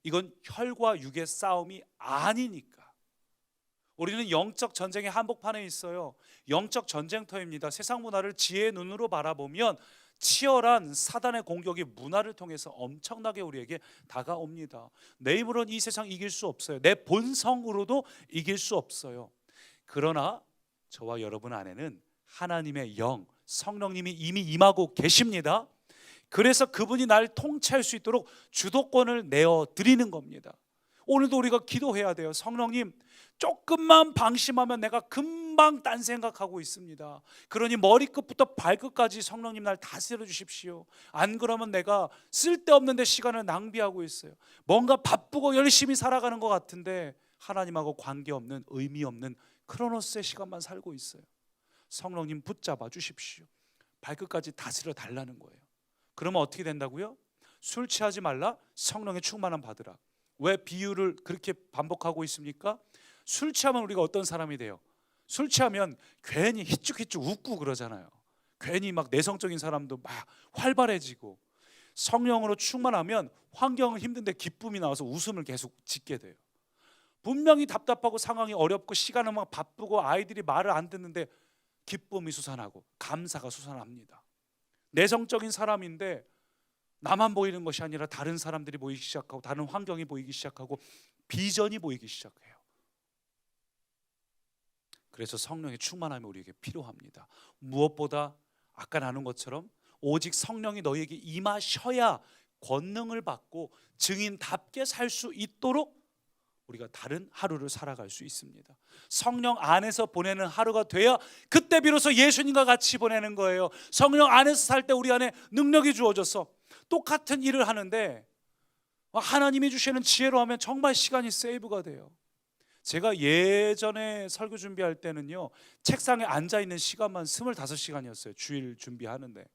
이건 혈과 육의 싸움이 아니니까. 우리는 영적 전쟁의 한복판에 있어요. 영적 전쟁터입니다. 세상 문화를 지혜의 눈으로 바라보면 치열한 사단의 공격이 문화를 통해서 엄청나게 우리에게 다가옵니다. 내 힘으로는 이 세상 이길 수 없어요. 내 본성으로도 이길 수 없어요. 그러나 저와 여러분 안에는 하나님의 영, 성령님이 이미 임하고 계십니다. 그래서 그분이 나를 통치할 수 있도록 주도권을 내어드리는 겁니다. 오늘도 우리가 기도해야 돼요. 성령님, 조금만 방심하면 내가 금방 금방 딴 생각하고 있습니다. 그러니 머리끝부터 발끝까지 성령님 날 다스려 주십시오. 안 그러면 내가 쓸데없는데 시간을 낭비하고 있어요. 뭔가 바쁘고 열심히 살아가는 것 같은데 하나님하고 관계없는, 의미 없는 크로노스의 시간만 살고 있어요. 성령님 붙잡아 주십시오. 발끝까지 다스려 달라는 거예요. 그러면 어떻게 된다고요? 술 취하지 말라, 성령의 충만함 받으라. 왜 비유를 그렇게 반복하고 있습니까? 술 취하면 우리가 어떤 사람이 돼요? 술 취하면 괜히 히쭉히쭉 웃고 그러잖아요. 괜히 막 내성적인 사람도 막 활발해지고, 성령으로 충만하면 환경은 힘든데 기쁨이 나와서 웃음을 계속 짓게 돼요. 분명히 답답하고 상황이 어렵고 시간은 막 바쁘고 아이들이 말을 안 듣는데 기쁨이 솟아나고 감사가 솟아납니다. 내성적인 사람인데 나만 보이는 것이 아니라 다른 사람들이 보이기 시작하고 다른 환경이 보이기 시작하고 비전이 보이기 시작해요. 그래서 성령의 충만함이 우리에게 필요합니다. 무엇보다 아까 나눈 것처럼 오직 성령이 너희에게 임하셔야 권능을 받고 증인답게 살 수 있도록 우리가 다른 하루를 살아갈 수 있습니다. 성령 안에서 보내는 하루가 돼야 그때 비로소 예수님과 같이 보내는 거예요. 성령 안에서 살 때 우리 안에 능력이 주어져서 똑같은 일을 하는데 하나님이 주시는 지혜로 하면 정말 시간이 세이브가 돼요. 제가 예전에 설교 준비할 때는요, 책상에 앉아있는 시간만 25시간이었어요. 주일 준비하는데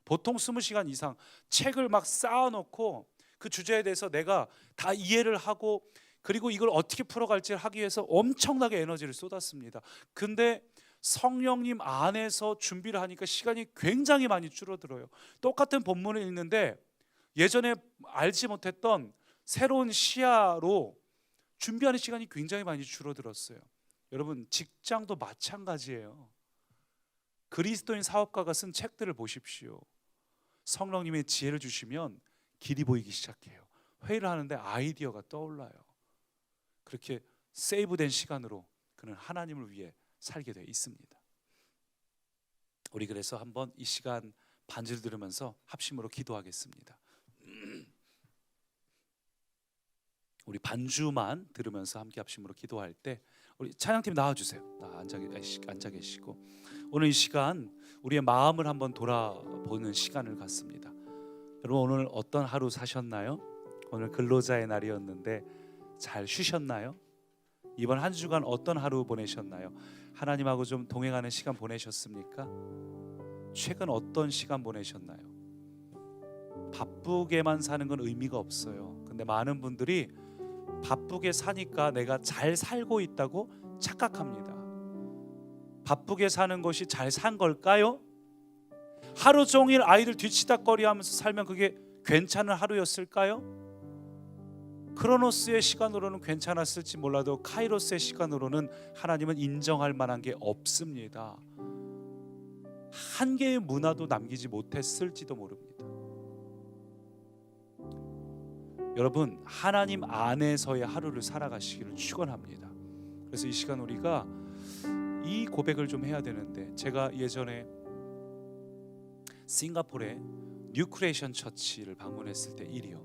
보통 20시간 이상 책을 막 쌓아놓고 그 주제에 대해서 내가 다 이해를 하고 그리고 이걸 어떻게 풀어갈지 하기 위해서 엄청나게 에너지를 쏟았습니다. 근데 성령님 안에서 준비를 하니까 시간이 굉장히 많이 줄어들어요. 똑같은 본문을 읽는데 예전에 알지 못했던 새로운 시야로 준비하는 시간이 굉장히 많이 줄어들었어요. 여러분, 직장도 마찬가지예요. 그리스도인 사업가가 쓴 책들을 보십시오. 성령님의 지혜를 주시면 길이 보이기 시작해요. 회의를 하는데 아이디어가 떠올라요. 그렇게 세이브된 시간으로 그는 하나님을 위해 살게 되어 있습니다. 우리 그래서 한번 이 시간 반주를 들으면서 합심으로 기도하겠습니다. 우리 반주만 들으면서 함께 합심으로 기도할 때 우리 찬양팀 나와주세요. 앉아 계시고 오늘 이 시간 우리의 마음을 한번 돌아보는 시간을 갖습니다. 여러분, 오늘 어떤 하루 사셨나요? 오늘 근로자의 날이었는데 잘 쉬셨나요? 이번 한 주간 어떤 하루 보내셨나요? 하나님하고 좀 동행하는 시간 보내셨습니까? 최근 어떤 시간 보내셨나요? 바쁘게만 사는 건 의미가 없어요. 근데 많은 분들이 바쁘게 사니까 내가 잘 살고 있다고 착각합니다. 바쁘게 사는 것이 잘 산 걸까요? 하루 종일 아이들 뒤치다꺼리 하면서 살면 그게 괜찮은 하루였을까요? 크로노스의 시간으로는 괜찮았을지 몰라도 카이로스의 시간으로는 하나님은 인정할 만한 게 없습니다. 한 개의 문화도 남기지 못했을지도 모릅니다. 여러분, 하나님 안에서의 하루를 살아가시기를 축원합니다. 그래서 이 시간 우리가 이 고백을 좀 해야 되는데, 제가 예전에 싱가포르의 뉴 크리에이션 처치를 방문했을 때 일이요,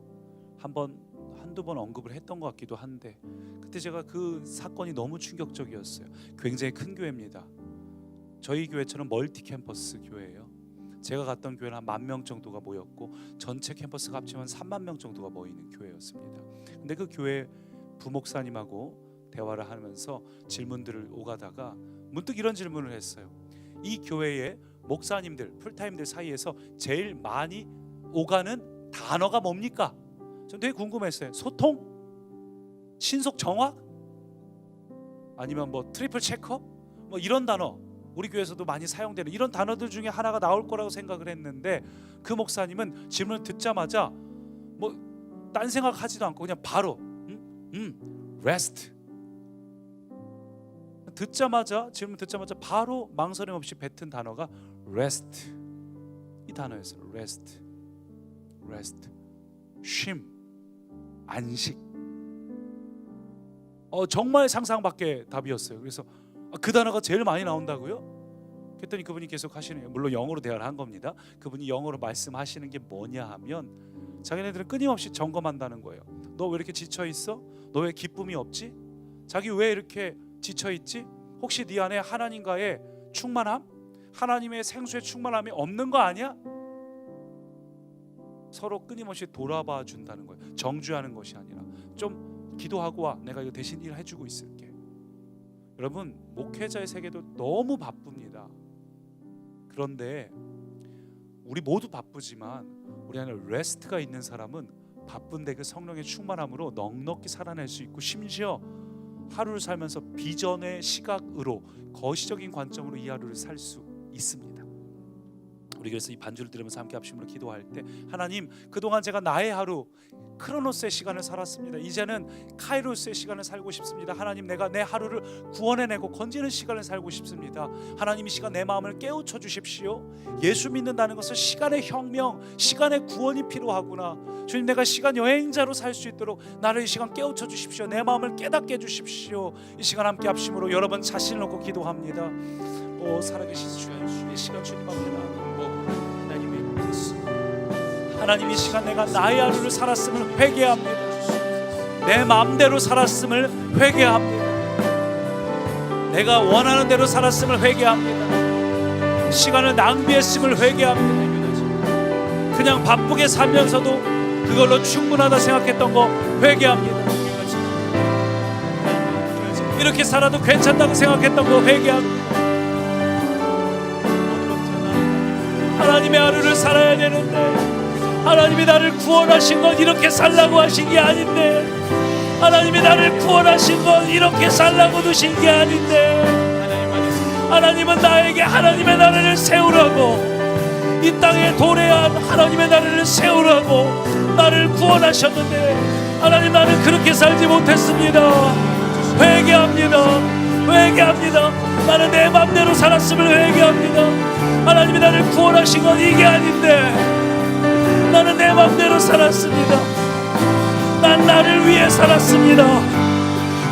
한두 번 언급을 했던 것 같기도 한데, 그때 제가 그 사건이 너무 충격적이었어요. 굉장히 큰 교회입니다. 저희 교회처럼 멀티 캠퍼스 교회예요. 제가 갔던 교회는 한 10,000명 정도가 모였고 전체 캠퍼스가 합치면 30,000명 정도가 모이는 교회였습니다. 근데 그 교회 부목사님하고 대화를 하면서 질문들을 오가다가 문득 이런 질문을 했어요. 이 교회의 목사님들, 풀타임들 사이에서 제일 많이 오가는 단어가 뭡니까? 전 되게 궁금했어요. 소통? 신속 정확? 아니면 뭐 트리플 체커? 뭐 이런 단어, 우리 교회에서도 많이 사용되는 이런 단어들 중에 하나가 나올 거라고 생각을 했는데, 그 목사님은 질문을 듣자마자 뭐 딴 생각하지도 않고 그냥 바로 rest, 질문 듣자마자 바로 망설임 없이 뱉은 단어가 rest, 이 단어였어요. rest, 쉼, 안식. 정말 상상 밖의 답이었어요. 그래서 그 단어가 제일 많이 나온다고요? 그랬더니 그분이 계속 하시네요. 물론 영어로 대화를 한 겁니다. 그분이 영어로 말씀하시는 게 뭐냐 하면, 자기네들은 끊임없이 점검한다는 거예요. 너 왜 이렇게 지쳐 있어? 너 왜 기쁨이 없지? 자기 왜 이렇게 지쳐 있지? 혹시 네 안에 하나님과의 충만함, 하나님의 생수의 충만함이 없는 거 아니야? 서로 끊임없이 돌아봐 준다는 거예요. 정죄하는 것이 아니라 좀 기도하고 와, 내가 이거 대신 일해주고 있을게. 여러분, 목회자의 세계도 너무 바쁩니다. 그런데 우리 모두 바쁘지만 우리 안에 레스트가 있는 사람은 바쁜데 그 성령의 충만함으로 넉넉히 살아낼 수 있고, 심지어 하루를 살면서 비전의 시각으로, 거시적인 관점으로 이 하루를 살 수 있습니다. 우리 그래서 이 반주를 들으면서 함께 합심으로 기도할 때, 하나님, 그동안 제가 나의 하루, 크로노스의 시간을 살았습니다. 이제는 카이로스의 시간을 살고 싶습니다. 하나님, 내가 내 하루를 구원해내고 건지는 시간을 살고 싶습니다. 하나님, 이 시간 내 마음을 깨우쳐 주십시오. 예수 믿는다는 것은 시간의 혁명, 시간의 구원이 필요하구나. 주님, 내가 시간 여행자로 살 수 있도록 나를 이 시간 깨우쳐 주십시오. 내 마음을 깨닫게 해주십시오. 이 시간 함께 합심으로 여러분 자신을 놓고 기도합니다. 오, 살아계신 주여, 이 시간 주님 앞에 나아가고 하나님, 이 시간 내가 나의 하루를 살았음을 회개합니다. 내 마음대로 살았음을 회개합니다. 내가 원하는 대로 살았음을 회개합니다. 시간을 낭비했음을 회개합니다. 그냥 바쁘게 살면서도 그걸로 충분하다 생각했던 거 회개합니다. 이렇게 살아도 괜찮다고 생각했던 거 회개합니다. 하나님의 하루를 살아야 되는데, 하나님이 나를 구원하신 건 이렇게 살라고 하신 게 아닌데, 하나님이 나를 구원하신 건 이렇게 살라고 두신 게 아닌데, 하나님은 나에게 하나님의 나라를 세우라고, 이 땅에 도래한 하나님의 나라를 세우라고 나를 구원하셨는데, 하나님, 나는 그렇게 살지 못했습니다. 회개합니다. 회개합니다. 나는 내 맘대로 살았음을 회개합니다. 하나님이 나를 구원하신 건 이게 아닌데, 나는 내 맘대로 살았습니다. 난 나를 위해 살았습니다.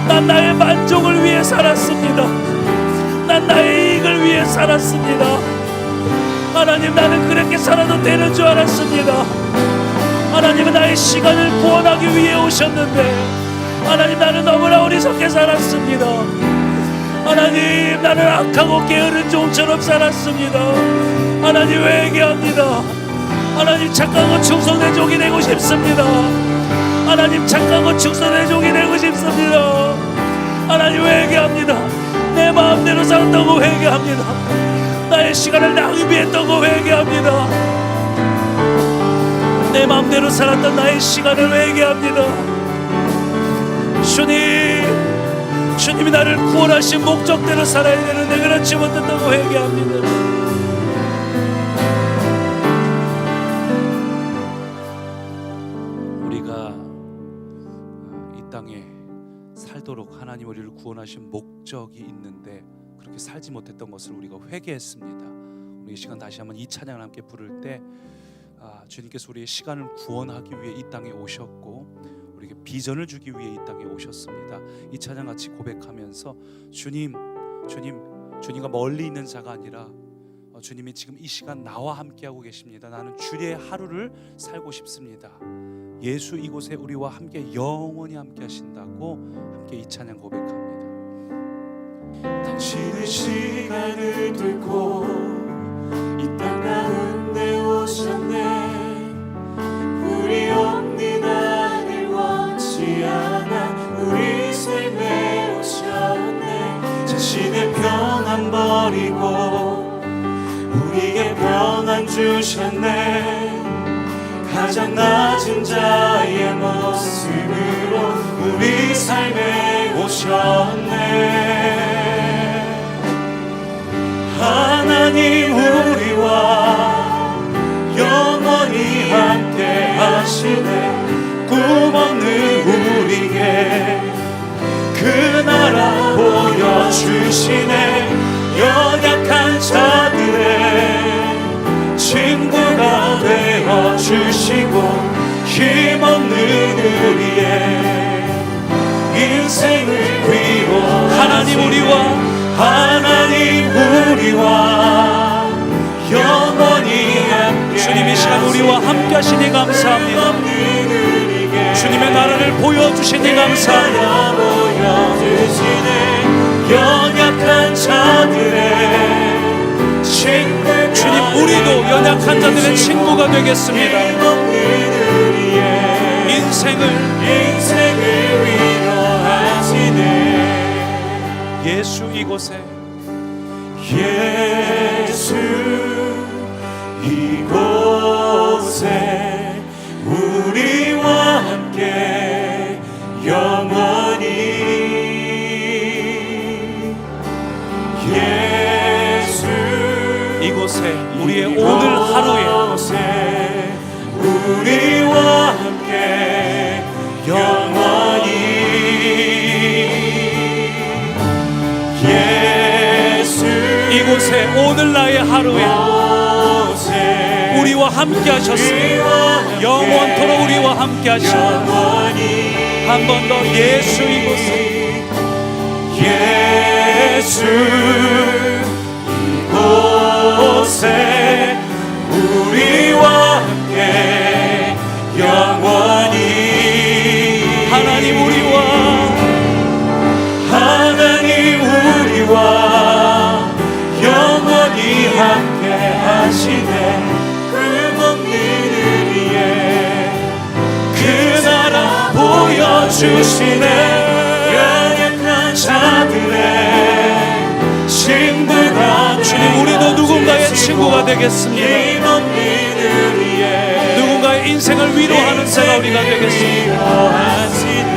난 나의 만족을 위해 살았습니다. 난 나의 이익을 위해 살았습니다. 하나님, 나는 그렇게 살아도 되는 줄 알았습니다. 하나님은 나의 시간을 구원하기 위해 오셨는데, 하나님, 나는 너무나 어리석게 살았습니다. 하나님, 나는 악하고 게으른 종처럼 살았습니다. 하나님, 회개합니다. 하나님, 착하고 충성된 종이 되고 싶습니다. 하나님, 착하고 충성된 종이 되고 싶습니다. 하나님, 회개합니다. 내 마음대로 살았다고 회개합니다. 나의 시간을 낭비했다고 회개합니다. 내 마음대로 살았던 나의 시간을 회개합니다. 주님이 나를 구원하신 목적대로 살아야 되는데 그렇지 못했다고 회개합니다. 살도록 하나님 우리를 구원하신 목적이 있는데 그렇게 살지 못했던 것을 우리가 회개했습니다. 우리 이 시간 다시 한번 이 찬양을 함께 부를 때, 주님께서 우리의 시간을 구원하기 위해 이 땅에 오셨고 우리에게 비전을 주기 위해 이 땅에 오셨습니다. 이 찬양 같이 고백하면서, 주님과 멀리 있는 자가 아니라 주님이 지금 이 시간 나와 함께하고 계십니다. 나는 주의 하루를 살고 싶습니다. 예수 이곳에 우리와 함께 영원히 함께 하신다고 함께 이 찬양 고백합니다. 당신의 시간을 뚫고 이 땅 가운데 오셨네. 우리 없는 나를 원치 않아 우리 삶에 오셨네. 자신의 평안 버리고 우리에게 평안 주셨네. 가장 낮은 자의 모습으로 우리 삶에 오셨네. 하나님 우리와 영원히 함께 하시네. 꿈없는 우리에게 그 나라 보여주시네. 연약한 자들의 친구가 되어주시고 힘없는 우리의 인생을 위로 하나님 우리와 영원히 함께 주님 이 시간 우리와 함께 하시니 감사합니다. 주님의 나라를 보여주시니 감사합니다. 보여주시네. 연약한 연약한 자들의 친구가 되겠습니다. 인생을 위로하시네. 예수 이곳에 이곳에 우리와 함께 영원히 예수 이곳에 우리의 오늘 하루에 우리와 함께 영원히 예수 이곳에 오늘 나의 하루에 우리와 함께 하셨습니다. 영원토록 우리와 함께 하십니다. 한 번 더 예수 이곳에 예수 이곳에 우리와 함께 영원히 하나님 우리와 영원히 함께 하시네. 금없는 의리에 그 나라 보여주시네. 연약한 자들의 친구가 주님 우리도 누군가의 친구가 되겠습니다. 힘없는 의리에 누군가의 인생을 위로하는 자가 우리가 되겠습니다.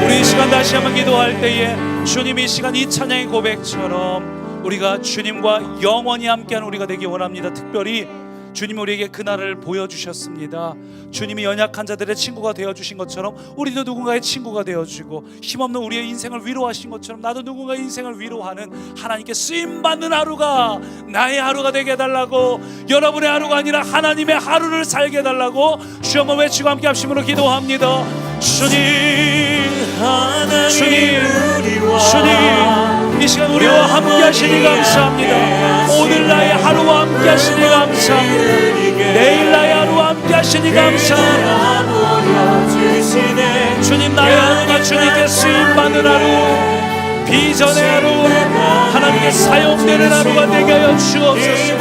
우리 이 시간 다시 한번 기도할 때에 주님 이 시간 이 찬양의 고백처럼 우리가 주님과 영원히 함께하는 우리가 되기 원합니다. 특별히 주님 우리에게 그 나라를 보여주셨습니다. 주님이 연약한 자들의 친구가 되어주신 것처럼 우리도 누군가의 친구가 되어주고 힘없는 우리의 인생을 위로하신 것처럼 나도 누군가의 인생을 위로하는 하나님께 쓰임받는 하루가 나의 하루가 되게 해달라고, 여러분의 하루가 아니라 하나님의 하루를 살게 해달라고 주 한번 외치고 함께 합심으로 기도합니다. 주님 이 시간 우리와 함께 하시니 감사합니다. 오늘 나의 하루와 함께 하시니 감사합니다. 내일 나의 하루와 함께 하시니 감사합니다. 주님 나의 하루가 주님께 쓰임받는 하루, 비전의 하루, 하나님께 사용되는 하루가 되게 하여 주옵소서.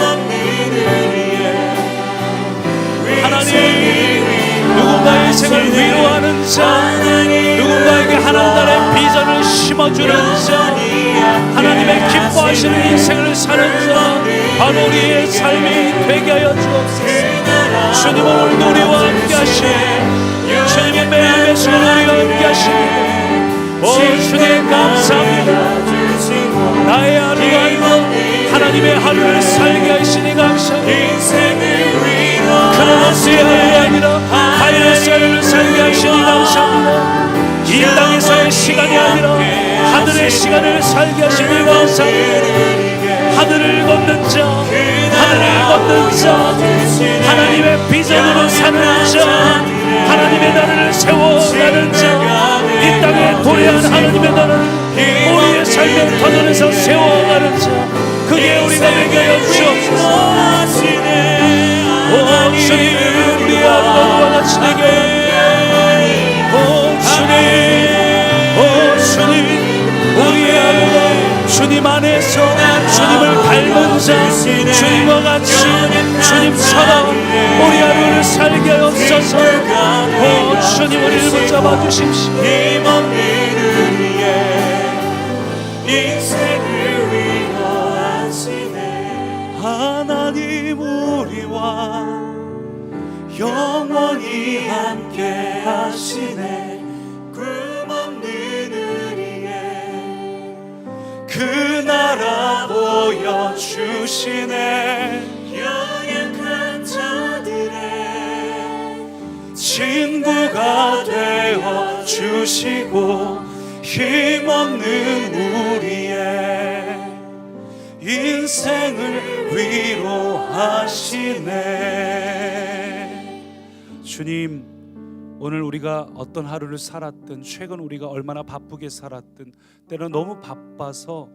하나님 누군가의 인생을 위로하는 자, 누군가에게 하나님의 비전을 심어주는 자, 하나님의 기뻐하시는 인생을 사는 자, 바로 우리의 삶이 되게 하여 주옵소서. 주님 오늘도 우리와 함께 하시네. 주님의 매일의 순간 우리와 함께 하시네. 오 주님 감사합니다. 나의 하루가 아니라 하나님의 하루를 살게 하시니 감사합니다. 크로노스의 하루가 아니라 카이로스의 하루를 살게 하시니 감사합니다. 이 땅에서의 시간이 아니라 하늘의 시간을 살게 하시니 감사합니다. 하늘을 걷는 자, 하늘을 걷는 자, 하나님의 비전으로 사는 자, 하나님의 나라를 세워가는 자, 이 땅에 도래한 하나님의 나라를 우리의 삶의 터전에서 세워가는 자, 그게 우리가 되게 하여 주옵소서. 오 주님 우리의 하루가 그와 같이 되게 오 주님 우리의 하루가 주님 안에서 주님을 닮은 자, 주님과 같이 주님처럼 우리 하루를 살게 하옵소서. 오 주님 우리를 붙잡아 주십시오. 하나님 우리와 영원히 함께 하시네. 금없는 의리에 그 나라 보여주시네. 연약한 자들의 친구가 되어주시고 힘없는 우리의 인생을 위로하시네. 주님 오늘 우리가 어떤 하루를 살았든 최근 우리가 얼마나 바쁘게 살았든 때로는 너무 바빠서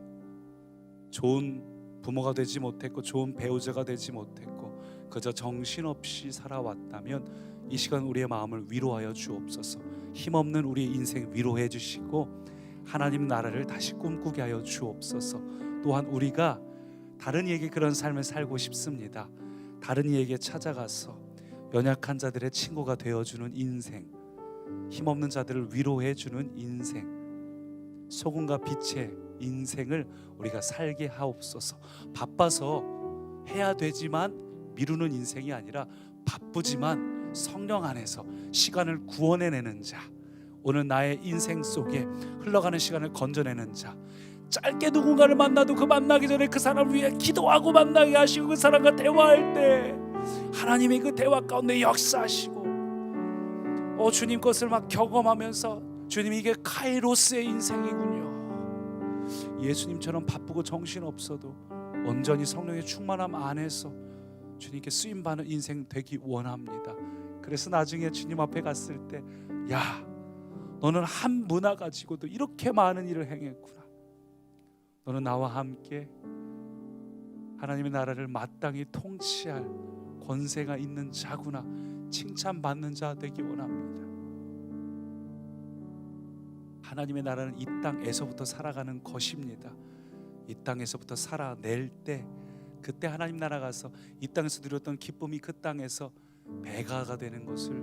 좋은 부모가 되지 못했고 좋은 배우자가 되지 못했고 그저 정신없이 살아왔다면 이 시간 우리의 마음을 위로하여 주옵소서. 힘없는 우리의 인생 위로해 주시고 하나님 나라를 다시 꿈꾸게 하여 주옵소서. 또한 우리가 다른 이에게 그런 삶을 살고 싶습니다. 다른 이에게 찾아가서 연약한 자들의 친구가 되어주는 인생, 힘없는 자들을 위로해주는 인생, 소금과 빛의 인생을 우리가 살게 하옵소서. 바빠서 해야 되지만 미루는 인생이 아니라 바쁘지만 성령 안에서 시간을 구원해내는 자, 오늘 나의 인생 속에 흘러가는 시간을 건져내는 자, 짧게 누군가를 만나도 그 만나기 전에 그 사람을 위해 기도하고 만나게 하시고 그 사람과 대화할 때 하나님이 그 대화 가운데 역사하시고 주님 것을 막 경험하면서 주님 이게 카이로스의 인생이군요. 예수님처럼 바쁘고 정신없어도 온전히 성령의 충만함 안에서 주님께 쓰임받는 인생 되기 원합니다. 그래서 나중에 주님 앞에 갔을 때 야, 너는 한 문화 가지고도 이렇게 많은 일을 행했구나. 너는 나와 함께 하나님의 나라를 마땅히 통치할 권세가 있는 자구나. 칭찬받는 자 되기 원합니다. 하나님의 나라는 이 땅에서부터 살아가는 것입니다. 이 땅에서부터 살아낼 때 그때 하나님 나라 가서 이 땅에서 누렸던 기쁨이 그 땅에서 배가가 되는 것을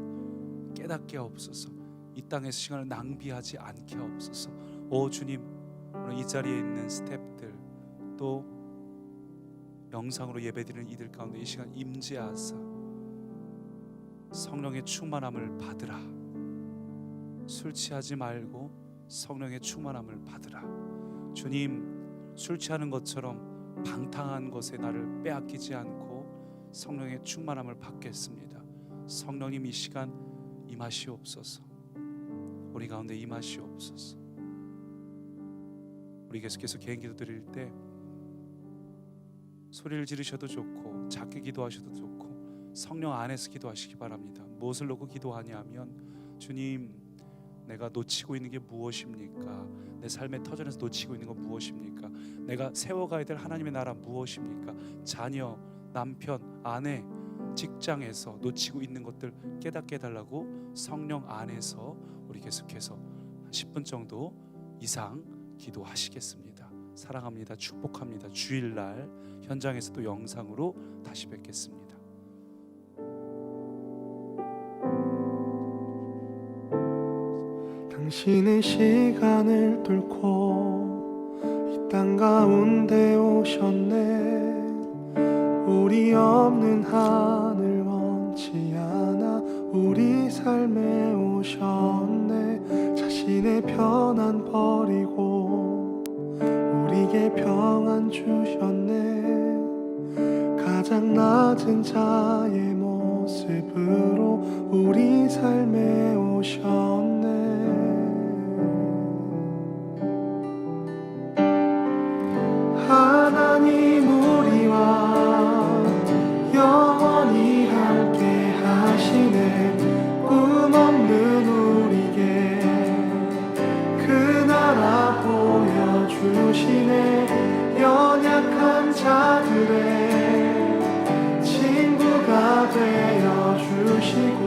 깨닫게 하옵소서. 이 땅에서 시간을 낭비하지 않게 하옵소서. 오 주님, 오늘 이 자리에 있는 스태프들 또 영상으로 예배드리는 이들 가운데 이 시간 임재하사 성령의 충만함을 받으라. 술 취하지 말고 성령의 충만함을 받으라. 주님, 술 취하는 것처럼 방탕한 것에 나를 빼앗기지 않고 성령의 충만함을 받겠습니다. 성령님 이 시간 임하시옵소서. 우리 가운데 임하시옵소서. 우리 계속해서 개인 기도 드릴 때 소리를 지르셔도 좋고 작게 기도하셔도 좋고 성령 안에서 기도하시기 바랍니다. 무엇을 놓고 기도하냐면 주님, 내가 놓치고 있는 게 무엇입니까? 내 삶의 터전에서 놓치고 있는 건 무엇입니까? 내가 세워가야 될 하나님의 나라 무엇입니까? 자녀, 남편, 아내, 직장에서 놓치고 있는 것들 깨닫게 해달라고 성령 안에서 우리 계속해서 10분 정도 이상 기도하시겠습니다. 사랑합니다. 축복합니다. 주일날 현장에서 또 영상으로 다시 뵙겠습니다. 당신은 시간을 뚫고 이 땅 가운데 오셨네. 우리 없는 하늘 원치 않아 우리 삶에 오셨네. 자신의 편안 버리고 우리에게 평안 주셨네. 가장 낮은 자의 모습으로 우리 삶에 오셨네. 하나님 우리와 영원히 함께 하시네. 꿈 없는 우리에게 그 나라 보여주시네. 연약한 자들의 친구가 되어주시고